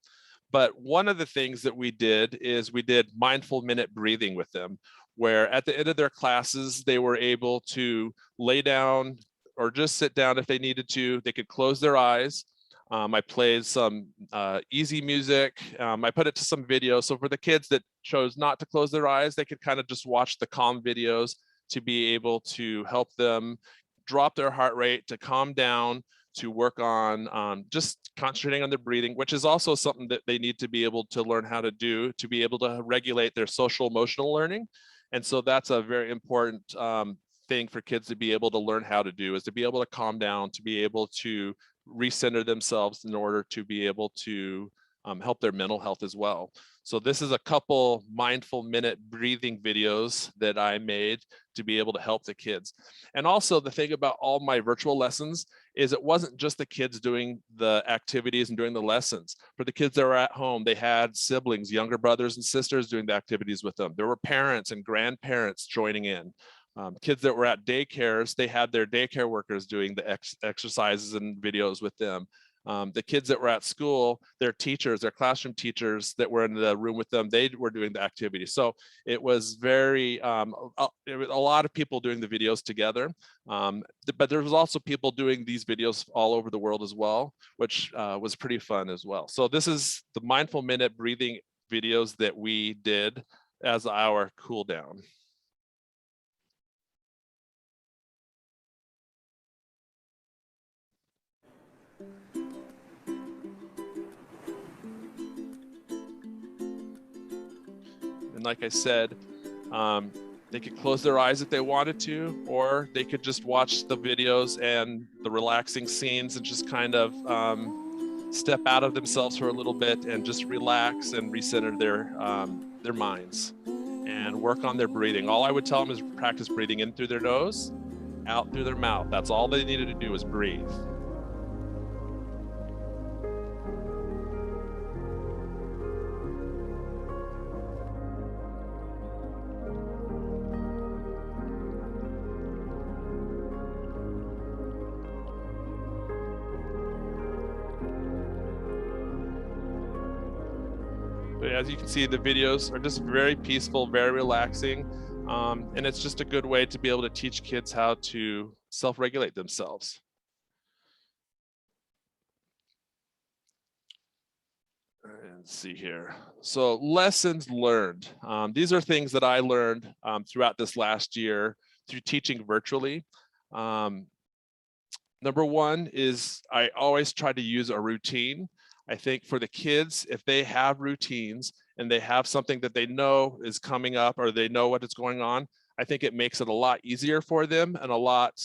But one of the things that we did is we did mindful minute breathing with them, where at the end of their classes, they were able to lay down or just sit down if they needed to. They could close their eyes. I played some easy music. I put it to some videos. So for the kids that chose not to close their eyes, they could kind of just watch the calm videos to be able to help them drop their heart rate, to calm down, to work on just concentrating on their breathing, which is also something that they need to be able to learn how to do to be able to regulate their social emotional learning And so that's a very important thing for kids to be able to learn how to do, is to be able to calm down, to be able to recenter themselves in order to be able to help their mental health as well. So this is a couple mindful minute breathing videos that I made to be able to help the kids. And also the thing about all my virtual lessons is it wasn't just the kids doing the activities and doing the lessons. For the kids that were at home, they had siblings, younger brothers and sisters doing the activities with them. There were parents and grandparents joining in. Kids that were at daycares, they had their daycare workers doing the exercises and videos with them. The kids that were at school, their teachers, their classroom teachers that were in the room with them, they were doing the activity. So it was very, it was a lot of people doing the videos together. But there was also people doing these videos all over the world as well, which was pretty fun as well. So this is the mindful minute breathing videos that we did as our cool down. And like I said, they could close their eyes if they wanted to, or they could just watch the videos and the relaxing scenes and just kind of step out of themselves for a little bit and just relax and recenter their minds and work on their breathing. All I would tell them is practice breathing in through their nose, out through their mouth. That's all they needed to do was breathe. But as you can see, the videos are just very peaceful, very relaxing. And it's just a good way to be able to teach kids how to self-regulate themselves. Let's see here. So lessons learned. These are things that I learned throughout this last year through teaching virtually. Number one is I always try to use a routine. I think for the kids, if they have routines and they have something that they know is coming up or they know what is going on, I think it makes it a lot easier for them and a lot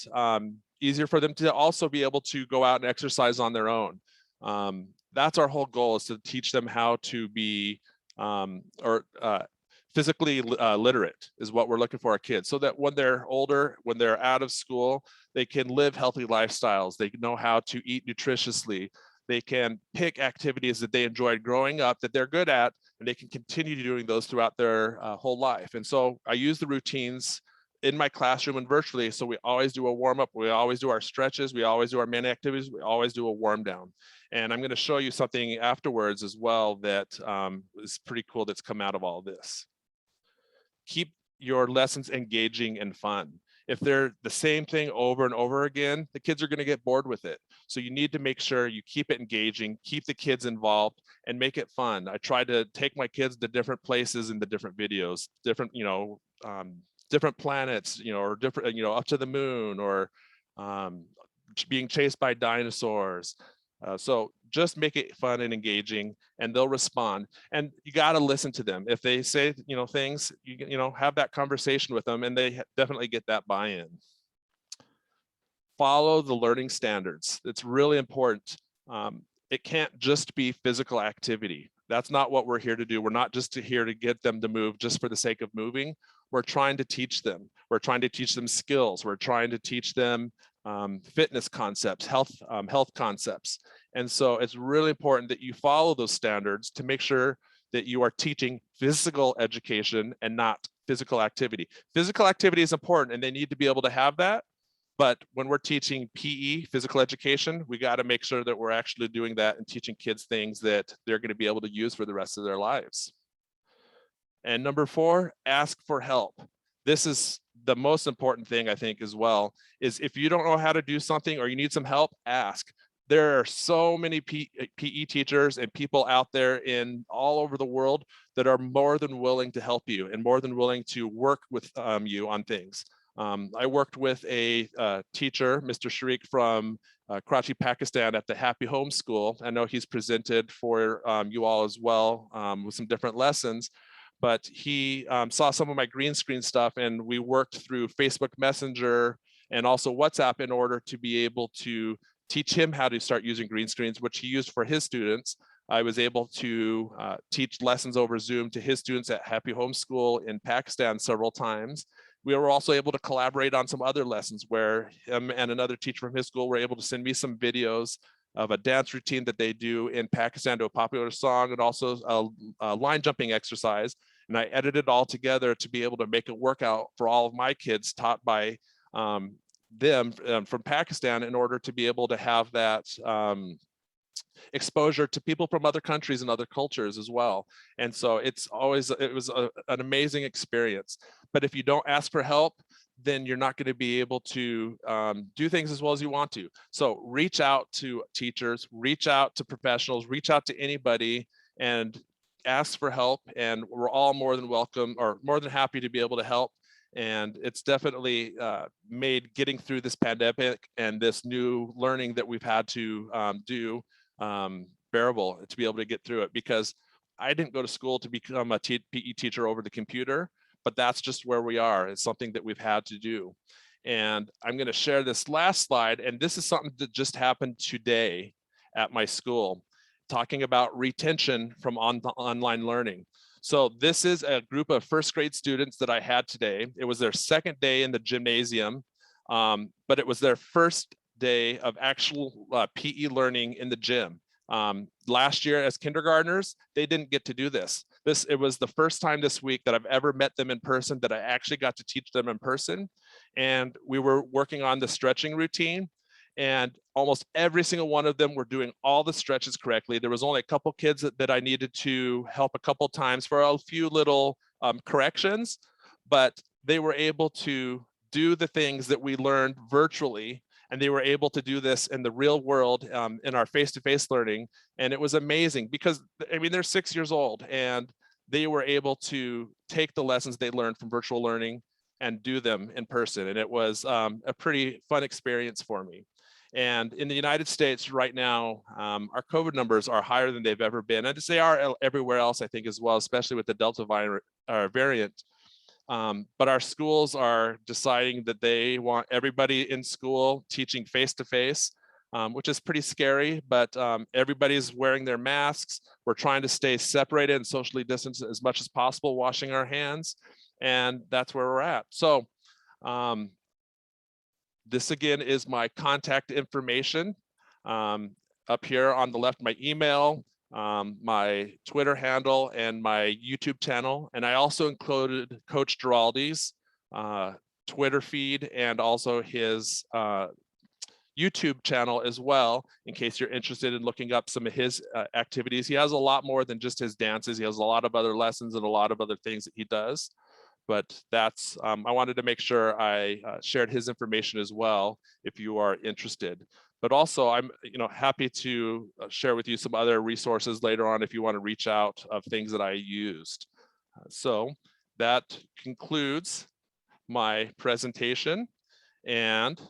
easier for them to also be able to go out and exercise on their own. That's our whole goal, is to teach them how to be physically literate is what we're looking for our kids, so that when they're older, when they're out of school, they can live healthy lifestyles. They know how to eat nutritiously. They can pick activities that they enjoyed growing up that they're good at, and they can continue doing those throughout their whole life. And so I use the routines in my classroom and virtually. So we always do a warm up. We always do our stretches. We always do our mini activities. We always do a warm down. And I'm going to show you something afterwards as well that is pretty cool that's come out of all this. Keep your lessons engaging and fun. If they're the same thing over and over again, the kids are going to get bored with it. So you need to make sure you keep it engaging, keep the kids involved, and make it fun. I try to take my kids to different places in the different videos, different, different planets, or different, up to the moon, or being chased by dinosaurs. So just make it fun and engaging, and they'll respond. And you got to listen to them. If they say, things, have that conversation with them, and they definitely get that buy-in. Follow the learning standards. It's really important. It can't just be physical activity. That's not what we're here to do. We're not just here to get them to move just for the sake of moving. We're trying to teach them. We're trying to teach them skills. We're trying to teach them fitness concepts, health concepts. And so it's really important that you follow those standards to make sure that you are teaching physical education and not physical activity. Physical activity is important, and they need to be able to have that. But when we're teaching PE, physical education, we got to make sure that we're actually doing that and teaching kids things that they're going to be able to use for the rest of their lives. And number 4, ask for help. This is the most important thing, I think, as well, is if you don't know how to do something or you need some help, ask. There are so many PE teachers and people out there in all over the world that are more than willing to help you and more than willing to work with you on things. I worked with a teacher, Mr. Sharik from Karachi, Pakistan, at the Happy Home School. I know he's presented for you all as well with some different lessons. but he saw some of my green screen stuff, and we worked through Facebook Messenger and also WhatsApp in order to be able to teach him how to start using green screens, which he used for his students. I was able to teach lessons over Zoom to his students at Happy Homeschool in Pakistan several times. We were also able to collaborate on some other lessons where him and another teacher from his school were able to send me some videos of a dance routine that they do in Pakistan to a popular song, and also a line jumping exercise. And I edited it all together to be able to make a workout for all of my kids taught by them from Pakistan, in order to be able to have that exposure to people from other countries and other cultures as well. And so it was an amazing experience. But if you don't ask for help, then you're not going to be able to do things as well as you want to. So reach out to teachers, reach out to professionals, reach out to anybody and ask for help. And we're all more than welcome, or more than happy to be able to help. And it's definitely made getting through this pandemic and this new learning that we've had to do bearable, to be able to get through it, because I didn't go to school to become a PE teacher over the computer, but that's just where we are. It's something that we've had to do. And I'm going to share this last slide, and this is something that just happened today at my school, talking about retention from online learning. So this is a group of first grade students that I had today. It was their second day in the gymnasium, but it was their first day of actual PE learning in the gym. Last year as kindergartners, they didn't get to do this. It was the first time this week that I've ever met them in person, that I actually got to teach them in person. And we were working on the stretching routine, and almost every single one of them were doing all the stretches correctly. There was only a couple kids that I needed to help a couple times for a few little corrections, but they were able to do the things that we learned virtually, and they were able to do this in the real world in our face-to-face learning. And it was amazing because, I mean, they're 6 years old, and they were able to take the lessons they learned from virtual learning and do them in person. And it was a pretty fun experience for me. And in the United States right now, our COVID numbers are higher than they've ever been. And they are everywhere else, I think, as well, especially with the Delta variant. But our schools are deciding that they want everybody in school teaching face-to-face, which is pretty scary, but everybody's wearing their masks. We're trying to stay separated and socially distanced as much as possible, washing our hands, and that's where we're at. So this again is my contact information. Up here on the left, my email, my Twitter handle, and my YouTube channel. And I also included Coach Giraldi's Twitter feed and also his YouTube channel as well, in case you're interested in looking up some of his activities. He has a lot more than just his dances. He has a lot of other lessons and a lot of other things that he does. But that's, I wanted to make sure I shared his information as well, if you are interested. But also I'm happy to share with you some other resources later on if you want to reach out of things that I used. So that concludes my presentation. And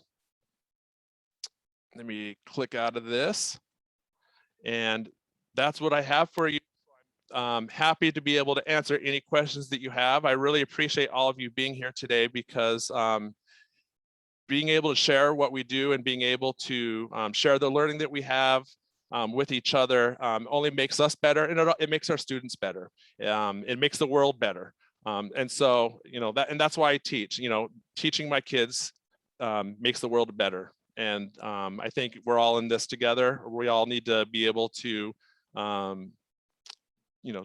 let me click out of this. And that's what I have for you. Happy to be able to answer any questions that you have. I really appreciate all of you being here today, because being able to share what we do and being able to share the learning that we have with each other only makes us better, and it makes our students better. It makes the world better. And so, that's why I teach. Teaching my kids makes the world better. And I think we're all in this together. We all need to be able to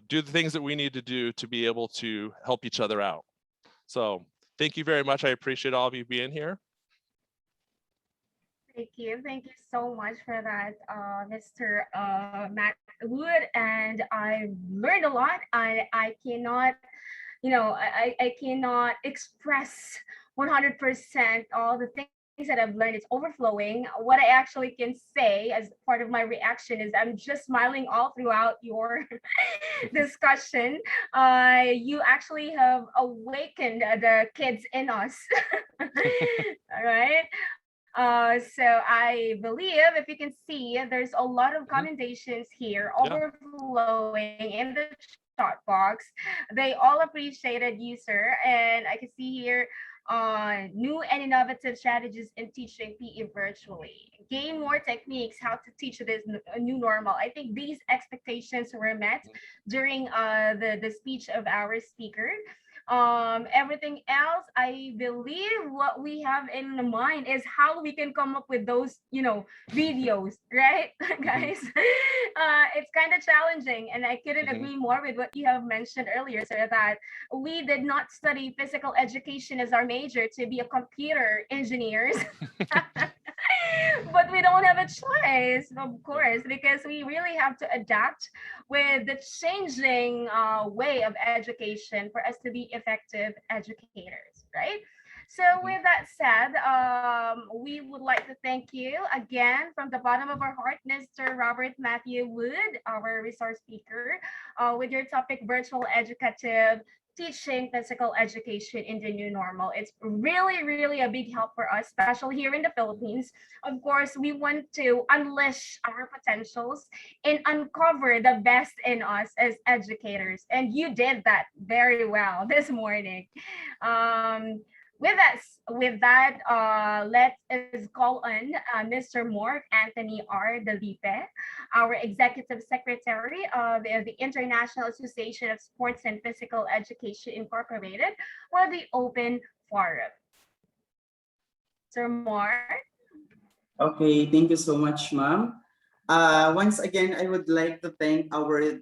do the things that we need to do to be able to help each other out. So thank you very much. I appreciate all of you being here. Thank you so much for that, Mr. Matt Wood. And I learned a lot. I cannot, I cannot express 100% all the things that I've learned. It's overflowing. What I actually can say as part of my reaction is I'm just smiling all throughout your discussion. You actually have awakened the kids in us. All right. So I believe if you can see, there's a lot of commendations here overflowing in the chat box. They all appreciated you, sir. And I can see here new and innovative strategies in teaching PE virtually. Gain more techniques how to teach this new normal. I think these expectations were met during the speech of our speaker. Everything else, I believe what we have in mind is how we can come up with those, videos, right? Guys, it's kind of challenging, and I couldn't agree more with what you have mentioned earlier, sir, that we did not study physical education as our major to be a computer engineers. But we don't have a choice, of course, because we really have to adapt with the changing way of education for us to be effective educators, right? So with that said, we would like to thank you again from the bottom of our heart, Mr. Robert Matthew Wood, our resource speaker, with your topic, virtual educative teaching physical education in the new normal. It's really, really a big help for us, especially here in the Philippines. Of course, we want to unleash our potentials and uncover the best in us as educators. And you did that very well this morning. With that, let us call on Mr. Mark Anthony R. Delipe, our Executive Secretary of the International Association of Sports and Physical Education Incorporated, for the open forum. Sir Mark? Okay, thank you so much, ma'am. Once again, I would like to thank our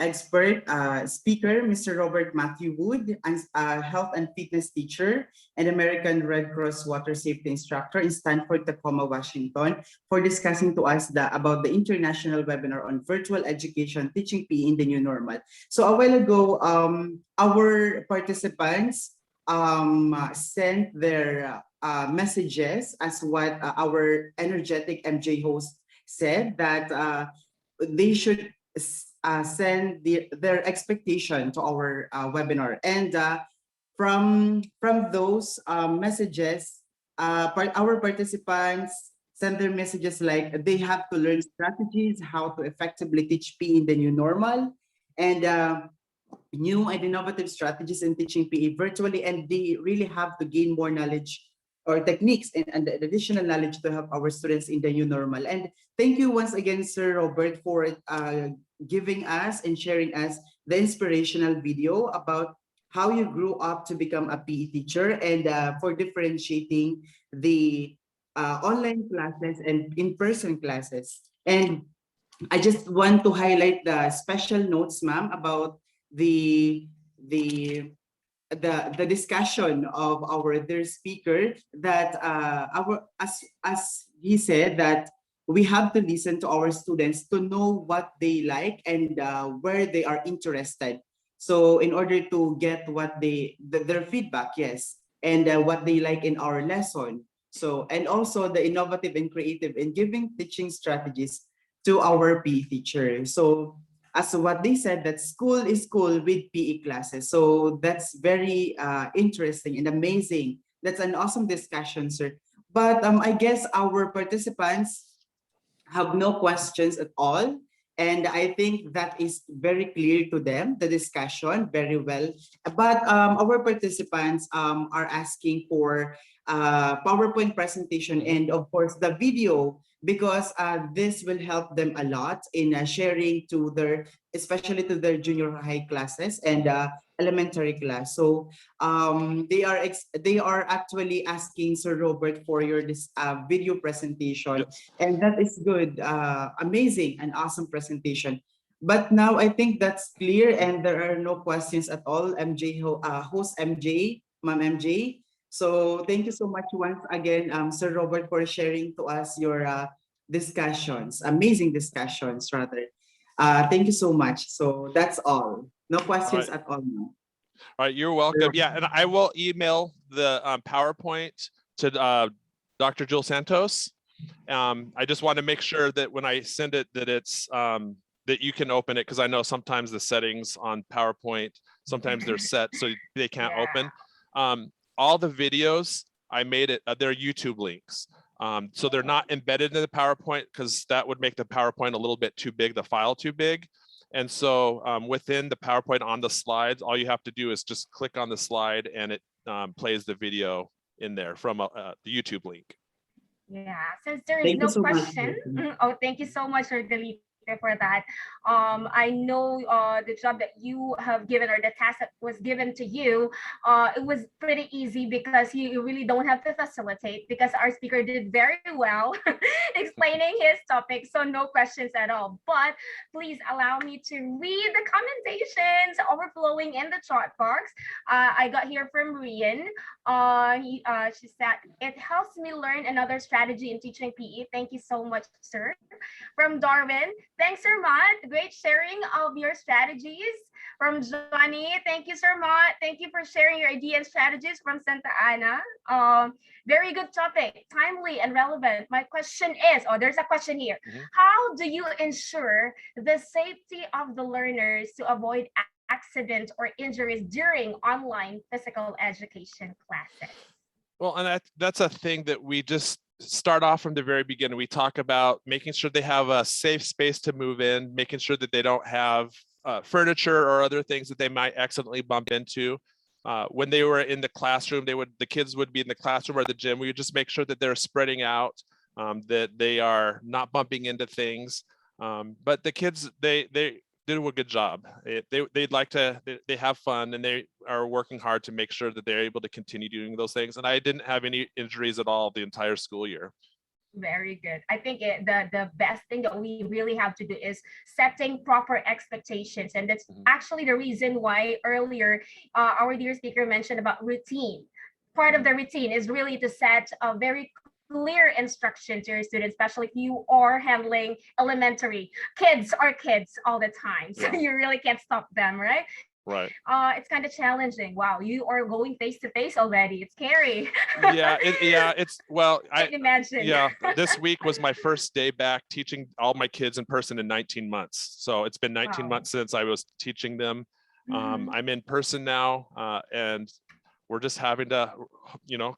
expert speaker, Mr. Robert Matthew Wood, health and fitness teacher and American Red Cross water safety instructor in Stanford, Tacoma, Washington, for discussing to us about the international webinar on virtual education, teaching PE in the new normal. So a while ago, our participants sent their messages as what our energetic MJ host said, that they should send their expectation to our webinar. And from those messages, our participants send their messages like they have to learn strategies, how to effectively teach PE in the new normal, and new and innovative strategies in teaching PE virtually, and they really have to gain more knowledge or techniques and additional knowledge to help our students in the new normal. And thank you once again, Sir Robert, for giving us and sharing us the inspirational video about how you grew up to become a PE teacher, and for differentiating the online classes and in-person classes. And I just want to highlight the special notes, ma'am, about the discussion of our dear speaker, that as he said, that we have to listen to our students to know what they like and where they are interested. So in order to get what their feedback, yes, and what they like in our lesson. So, and also the innovative and creative in giving teaching strategies to our PE teacher. So as what they said, that school is cool with PE classes. So that's very interesting and amazing. That's an awesome discussion, sir. But I guess our participants have no questions at all. And I think that is very clear to them, the discussion, very well. But our participants are asking for PowerPoint presentation and of course the video, because this will help them a lot in sharing to their, especially to their junior high classes and elementary class. So they are actually asking Sir Robert for your video presentation, and that is good, amazing and awesome presentation. But now I think that's clear and there are no questions at all. MJ host MJ, Ma'am MJ. So thank you so much once again, Sir Robert, for sharing to us your discussions, amazing discussions rather. Thank you so much. So that's all. No questions at all now. All right, you're welcome. Yeah, and I will email the PowerPoint to Dr. Jill Santos. I just want to make sure that when I send it, that it's that you can open it, because I know sometimes the settings on PowerPoint, sometimes they're set so they can't open. All the videos I made it, they're YouTube links. So they're not embedded in the PowerPoint because that would make the PowerPoint a little bit too big, the file too big. And so within the PowerPoint on the slides, all you have to do is just click on the slide and it plays the video in there from the YouTube link. Yeah, since there is Thank you no so much. question. Oh, thank you so much, Sir Delete, for that. I know the job that you have given, or the task that was given to you, it was pretty easy because you really don't have to facilitate, because our speaker did very well explaining his topic, so no questions at all. But please allow me to read the commentations overflowing in the chat box. I got here from Rian. She said, it helps me learn another strategy in teaching PE. Thank you so much, sir. From Darwin, thanks, Sir Matt. Great sharing of your strategies. From Johnny, thank you, Sir Matt. Thank you for sharing your idea and strategies. From Santa Ana, very good topic, timely and relevant. My question is, there's a question here. How do you ensure the safety of the learners to avoid accidents or injuries during online physical education classes? Well, and that's a thing that we just start off from the very beginning. We talk about making sure they have a safe space to move in, making sure that they don't have furniture or other things that they might accidentally bump into. When they were in the classroom, the kids would be in the classroom or the gym. We would just make sure that they're spreading out, that they are not bumping into things. But the kids, they do a good job. They have fun, and they are working hard to make sure that they're able to continue doing those things. And I didn't have any injuries at all the entire school year. Very good. I think the best thing that we really have to do is setting proper expectations. And that's actually the reason why earlier our dear speaker mentioned about routine. Part of the routine is really to set a very clear instruction to your students, especially if you are handling elementary. Kids are kids all the time, so you really can't stop them, right? Right. It's kind of challenging. Wow, you are going face to face already. It's scary. It's well, I can imagine. Yeah, this week was my first day back teaching all my kids in person in 19 months. So it's been 19 months since I was teaching them. I'm in person now, and we're just having to,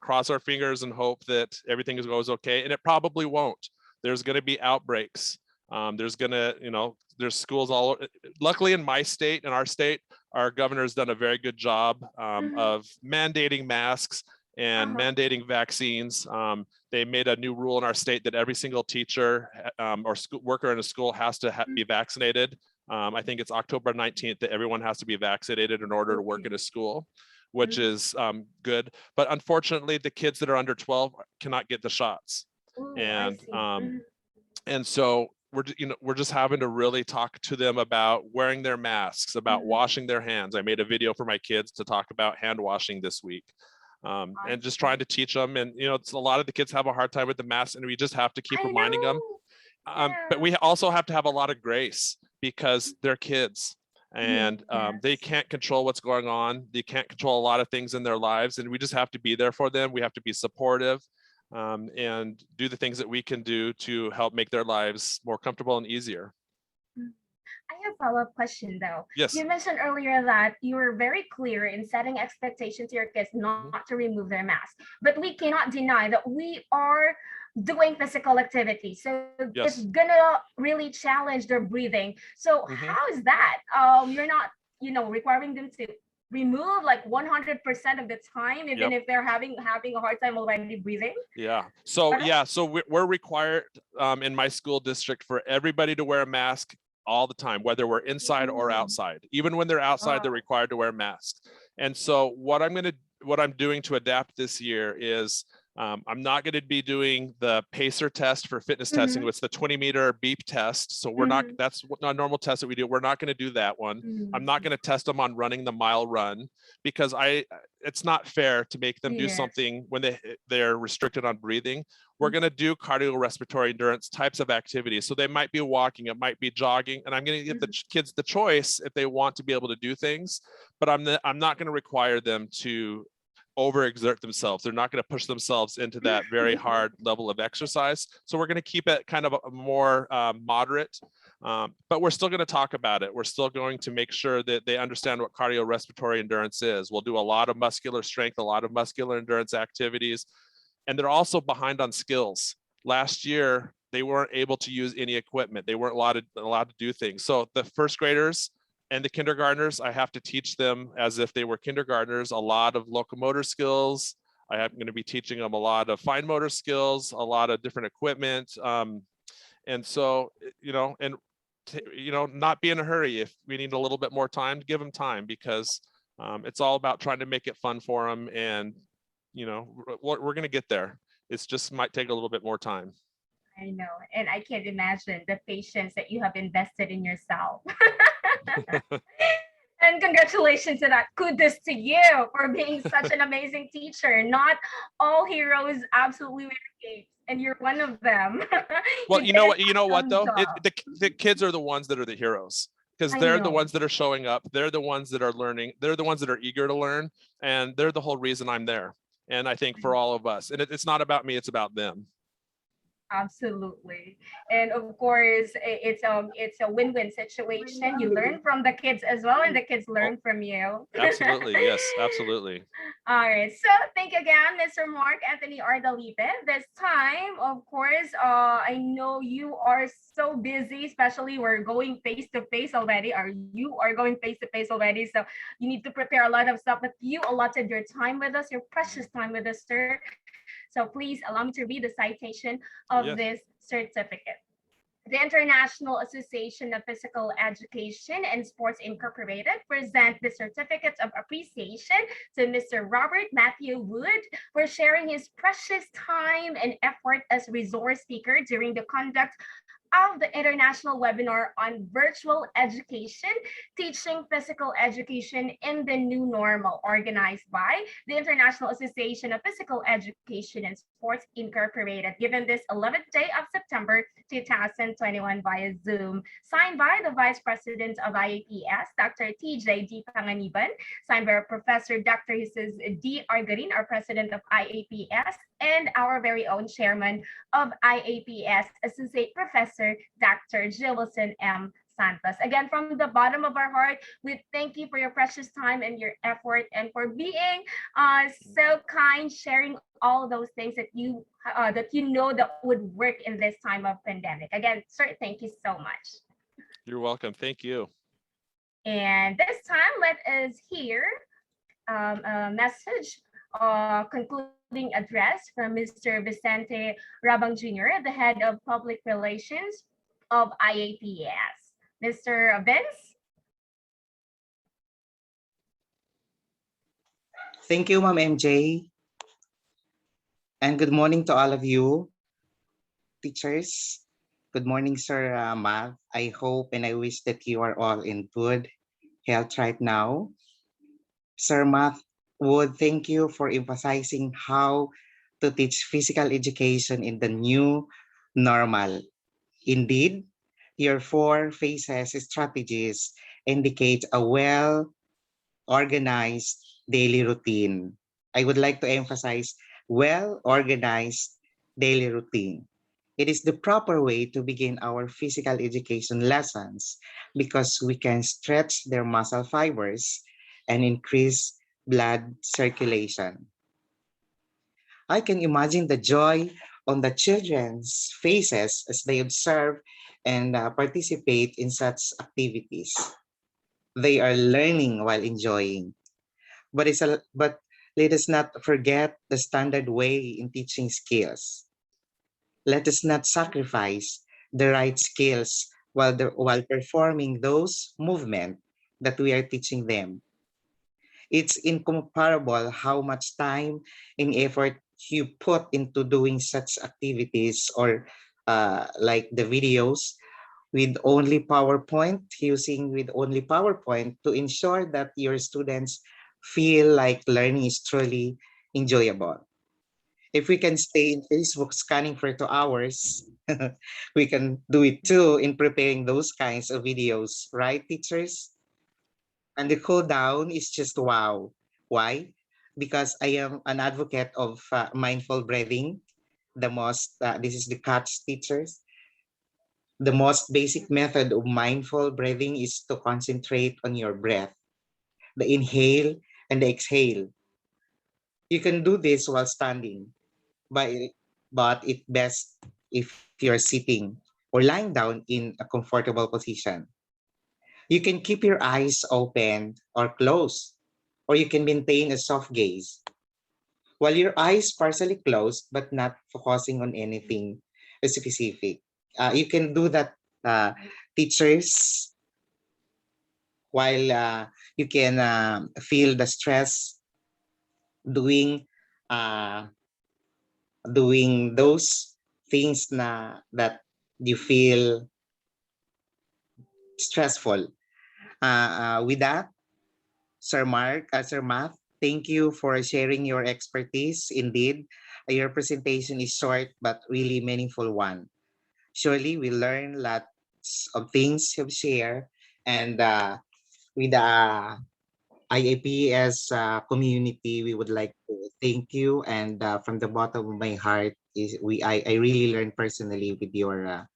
cross our fingers and hope that everything goes okay. And it probably won't. There's going to be outbreaks. There's schools all. Luckily, in my state, in our state, our governor's done a very good job of mandating masks and mandating vaccines. They made a new rule in our state that every single teacher or school worker in a school has to be vaccinated. I think it's October 19th that everyone has to be vaccinated in order to work in a school, which is good. But unfortunately, the kids that are under 12 cannot get the shots. And so we're just having to really talk to them about wearing their masks, about washing their hands. I made a video for my kids to talk about hand washing this week, and just trying to teach them. And it's a lot of the kids have a hard time with the mask, and we just have to keep reminding them. But we also have to have a lot of grace because they're kids, and they can't control what's going on. They can't control a lot of things in their lives, and we just have to be there for them. We have to be supportive. And do the things that we can do to help make their lives more comfortable and easier. I have a follow-up question though. Yes. You mentioned earlier that you were very clear in setting expectations to your kids not to remove their mask, but we cannot deny that we are doing physical activity. So it's gonna really challenge their breathing. So how is that? You're not, requiring them to remove like 100% of the time, even if they're having a hard time already breathing? So we're required in my school district for everybody to wear a mask all the time, whether we're inside or outside. Even when they're outside, they're required to wear masks. And so what I'm doing to adapt this year is I'm not going to be doing the pacer test for fitness testing. It's the 20-meter beep test. So that's not a normal test that we do. We're not going to do that one. I'm not going to test them on running the mile run because it's not fair to make them do something when they're restricted on breathing. We're going to do cardiorespiratory endurance types of activities. So they might be walking, it might be jogging, and I'm going to give the kids the choice if they want to be able to do things, but I'm not going to require them to overexert themselves. They're not going to push themselves into that very hard level of exercise. So we're going to keep it kind of a more moderate. But we're still going to talk about it. We're still going to make sure that they understand what cardiorespiratory endurance is. We'll do a lot of muscular strength, a lot of muscular endurance activities. And they're also behind on skills. Last year, they weren't able to use any equipment. They weren't allowed to do things. So the first graders and the kindergartners, I have to teach them as if they were kindergartners, a lot of locomotor skills. I am going to be teaching them a lot of fine motor skills, a lot of different equipment. And so, not be in a hurry. If we need a little bit more time, give them time, because it's all about trying to make it fun for them. And, we're going to get there. It's just might take a little bit more time. I know. And I can't imagine the patience that you have invested in yourself. And congratulations to that. Kudos to you for being such an amazing teacher. Not all heroes absolutely wear capes, and you're one of them. Well, you know what though? The kids are the ones that are the heroes, because they're the ones that are showing up. They're the ones that are learning. They're the ones that are eager to learn, and they're the whole reason I'm there. And I think for all of us, and it's not about me, it's about them. Absolutely. And of course, it's a win-win situation. You learn from the kids as well, and the kids learn from you. Absolutely. Yes, absolutely. All right. So thank you again, Mr. Mark Anthony Ardalipe. This time, of course, I know you are so busy, especially we're going face-to-face already, or you are going face-to-face already. So you need to prepare a lot of stuff, but you allotted your time with us, your precious time with us, sir. So please allow me to read the citation of this certificate. The International Association of Physical Education and Sports Incorporated present the certificates of appreciation to Mr. Robert Matthew Wood for sharing his precious time and effort as resource speaker during the conduct of the international webinar on virtual education, teaching physical education in the new normal, organized by the International Association of Physical Education and Sports Incorporated, given this 11th day of September 2021 via Zoom, signed by the Vice President of IAPS, Dr. TJ D. Panganiban, signed by Professor Dr. Jesus D. Argarin, our President of IAPS, and our very own Chairman of IAPS, Associate Professor Dr. Jilson M. Santos. Again, from the bottom of our heart, we thank you for your precious time and your effort, and for being so kind, sharing all those things that you know that would work in this time of pandemic. Again, sir, thank you so much. You're welcome. Thank you. And this time, let us hear a message, concluding address from Mr. Vicente Rabang Jr., the head of public relations of IAPS. Mr. Vince? Thank you, Ma'am MJ. And good morning to all of you, teachers. Good morning, Sir Matt. I hope and I wish that you are all in good health right now. Sir Matt Wood, thank you for emphasizing how to teach physical education in the new normal. Indeed, your 4 phases strategies indicate a well-organized daily routine. I would like to emphasize well-organized daily routine. It is the proper way to begin our physical education lessons because we can stretch their muscle fibers and increase blood circulation. I can imagine the joy on the children's faces as they observe and participate in such activities. They are learning while enjoying. But let us not forget the standard way in teaching skills. Let us not sacrifice the right skills while performing those movements that we are teaching them. It's incomparable how much time and effort you put into doing such activities, or like the videos with only PowerPoint, to ensure that your students feel like learning is truly enjoyable. If we can stay in Facebook scanning for 2 hours, we can do it too in preparing those kinds of videos, right, teachers? And the cool down is just wow. Why? Because I am an advocate of mindful breathing. This is the catch, teachers. The most basic method of mindful breathing is to concentrate on your breath, the inhale and the exhale. You can do this while standing, but it best if you're sitting or lying down in a comfortable position. You can keep your eyes open or closed, or you can maintain a soft gaze. While your eyes partially closed but not focusing on anything specific. You can do that, teachers, while you can feel the stress doing uh, doing those things that you feel stressful. With that, Sir Math, thank you for sharing your expertise. Indeed, your presentation is short but really meaningful one. Surely we learn lots of things you've shared, and with the IAPS community, we would like to thank you. And from the bottom of my heart, I really learned personally with your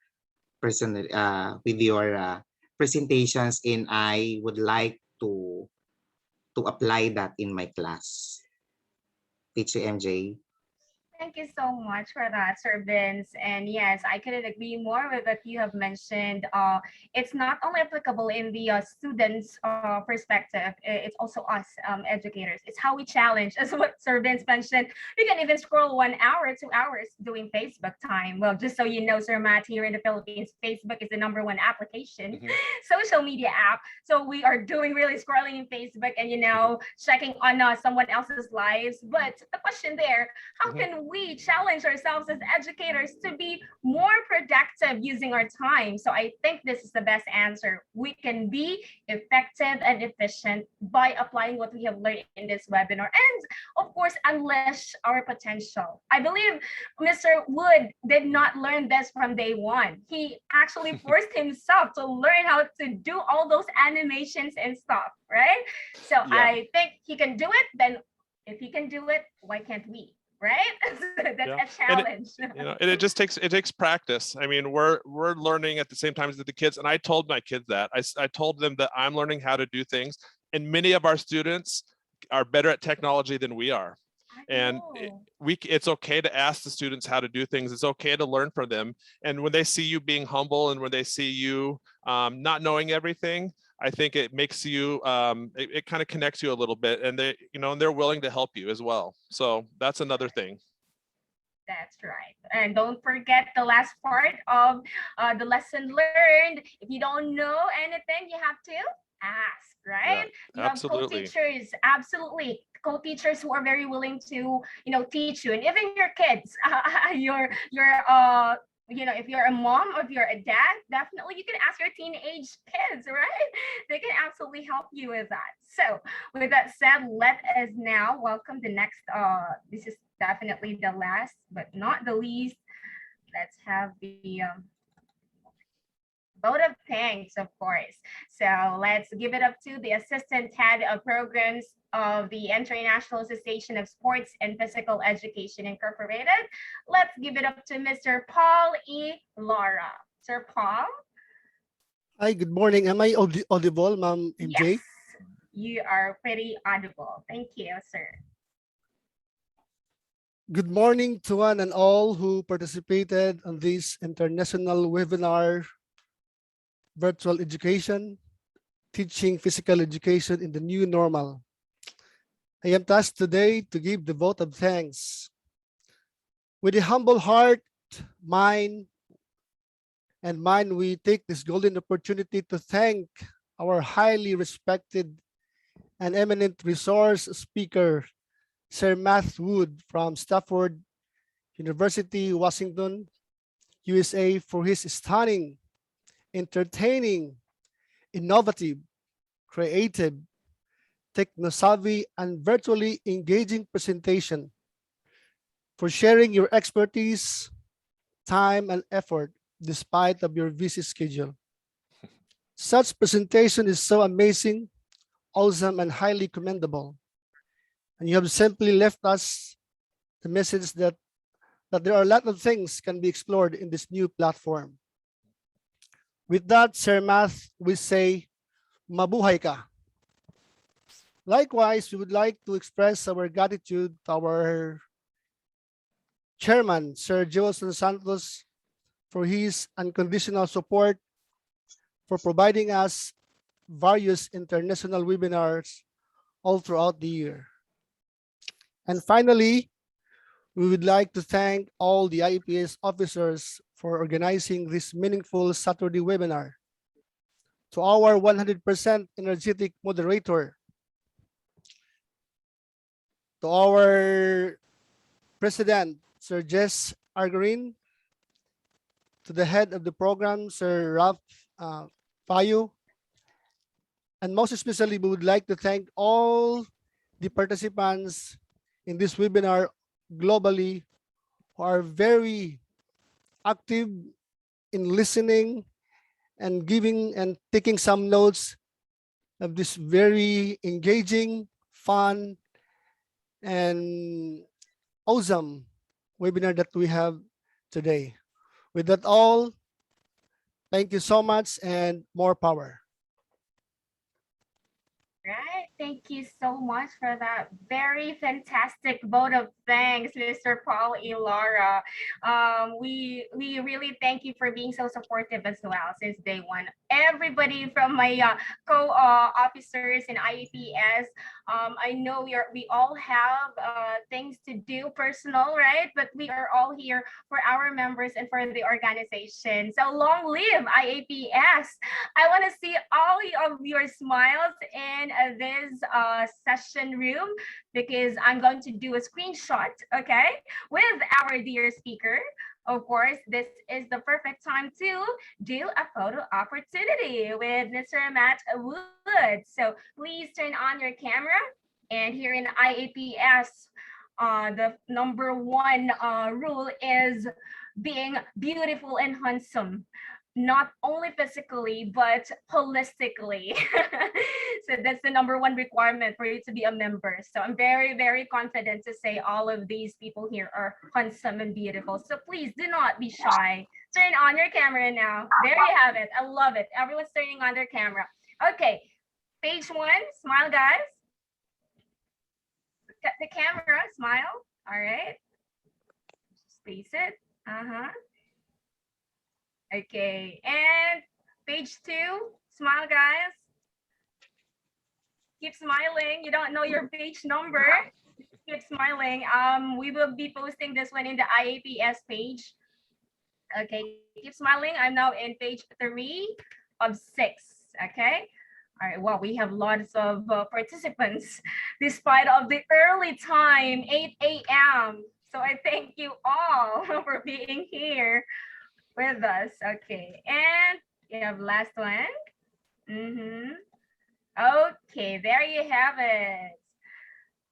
presentations, and I would like to apply that in my class. Teacher MJ. Thank you so much for that, Sir Vince. And yes, I couldn't agree more with what you have mentioned. It's not only applicable in the students' perspective, it's also us educators. It's how we challenge, as what Sir Vince mentioned. We can even scroll 1 hour, 2 hours doing Facebook time. Well, just so you know, Sir Matt, here in the Philippines, Facebook is the #1 application, social media app. So we are doing really scrolling in Facebook and, checking on someone else's lives. But the question there, how can we challenge ourselves as educators to be more productive using our time? So I think this is the best answer. We can be effective and efficient by applying what we have learned in this webinar, and of course unleash our potential. I believe Mr. Wood did not learn this from day one. He actually forced himself to learn how to do all those animations and stuff, right? So I think he can do it. Then if he can do it, why can't we? Right? That's a challenge. And it just takes practice. I mean, we're learning at the same time as the kids, and I told my kids that. I told them that I'm learning how to do things, and many of our students are better at technology than we are. And it's okay to ask the students how to do things. It's okay to learn from them. And when they see you being humble, and when they see you not knowing everything, I think it makes you, it kind of connects you a little bit, and they're willing to help you as well. So that's another thing. That's right. And don't forget the last part of the lesson learned. If you don't know anything, you have to ask, right? Yeah, you have co-teachers, absolutely. Co-teachers who are very willing to, teach you. And even your kids, if you're a mom or if you're a dad, definitely you can ask your teenage kids, right? They can absolutely help you with that. So with that said, let us now welcome the next, this is definitely the last, but not the least. Let's have the vote of thanks, of course. So let's give it up to the Assistant Head of Programs of the International Association of Sports and Physical Education Incorporated. Let's give it up to Mr. Paul E. Lara. Sir Paul? Hi, good morning. Am I audible, Ma'am MJ? Yes, you are pretty audible. Thank you, sir. Good morning to one and all who participated on this international webinar, Virtual Education, Teaching Physical Education in the New Normal. I am tasked today to give the vote of thanks. With a humble heart, mind, we take this golden opportunity to thank our highly respected and eminent resource speaker, Sir Matt Wood from Stafford University, Washington, USA, for his stunning, entertaining, innovative, creative, techno-savvy, and virtually engaging presentation, for sharing your expertise, time, and effort despite of your busy schedule. Such presentation is so amazing, awesome, and highly commendable. And you have simply left us the message that there are a lot of things can be explored in this new platform. With that, Sir Math, we say, mabuhay ka. Likewise, we would like to express our gratitude to our chairman, Sir Jewelson Santos, for his unconditional support, for providing us various international webinars all throughout the year. And finally, we would like to thank all the IEPS officers for organizing this meaningful Saturday webinar. To our 100% energetic moderator, to our president, Sir Jess Argarin, to the head of the program, Sir Ralph Payo, and most especially, we would like to thank all the participants in this webinar globally who are very active in listening and giving and taking some notes of this very engaging, fun, and awesome webinar that we have today. With that all, thank you so much and more power. Right. Thank you so much for that very fantastic vote of thanks, Mr. Paul E. Lara. We really thank you for being so supportive as well since day one. Everybody from my co-officers in IEPS, I know we all have things to do personal, right? But we are all here for our members and for the organization. So long live IAPS. I want to see all of your smiles in this session room because I'm going to do a screenshot, okay, with our dear speaker. Of course, this is the perfect time to do a photo opportunity with Mr. Matt Wood. So please turn on your camera. And here in IAPS, the number one rule is being beautiful and handsome, not only physically, but holistically. So that's the number one requirement for you to be a member. So I'm very, very confident to say all of these people here are handsome and beautiful. So please do not be shy. Turn on your camera now. There you have it. I love it. Everyone's turning on their camera. Okay, page one, smile guys. Cut the camera, smile. All right. Space it. Okay, and page two, smile guys. Keep smiling. You don't know your page number. Keep smiling. We will be posting this one in the IAPS page. Okay, keep smiling. I'm now in page 3 of 6. Okay. All right. Well, we have lots of participants despite of the early time, 8 a.m. So I thank you all for being here with us. Okay, and you have last one. Okay, there you have it.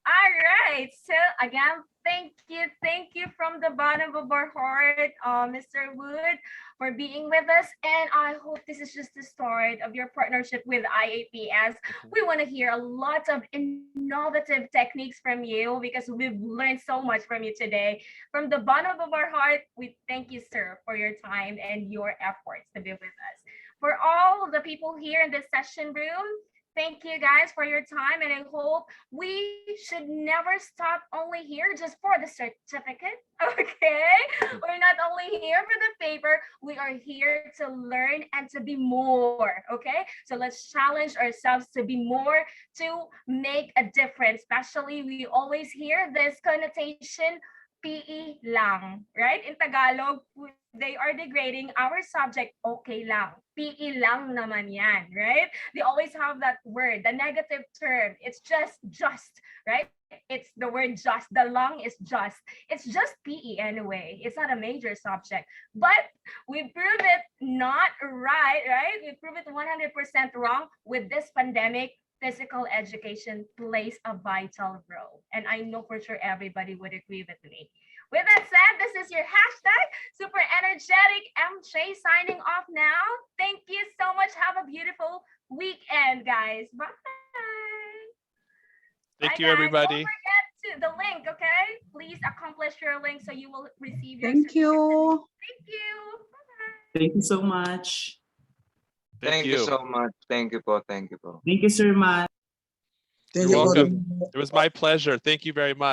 All right, so again, thank you from the bottom of our heart, Mr. Wood, for being with us. And I hope this is just the start of your partnership with IAPS. We want to hear a lot of innovative techniques from you because we've learned so much from you today. From the bottom of our heart, we thank you, sir, for your time and your efforts to be with us. For all the people here in this session room, thank you guys for your time, and I hope we should never stop only here just for the certificate, okay? We're not only here for the paper, we are here to learn and to be more, okay? So let's challenge ourselves to be more, to make a difference. Especially, we always hear this connotation, PE lang, right? In Tagalog, they are degrading our subject, okay lang. PE lang naman yan, right? They always have that word, the negative term. It's just, right? It's the word just. The lang is just. It's just PE anyway. It's not a major subject. But we prove it not right? We prove it 100% wrong with this pandemic. Physical education plays a vital role. And I know for sure everybody would agree with me. With that said, this is your hashtag super energetic MJ signing off now. Thank you so much. Have a beautiful weekend, guys. Bye. Thank Bye, you, guys. everybody. Don't forget the link, okay? Please accomplish your link so you will receive your Thank you. Thank you. Bye-bye. Thank you so much. Thank you you. so much. Thank you po. Thank you po. Thank you, Sir Matt. You're welcome. It was my pleasure. Thank you very much.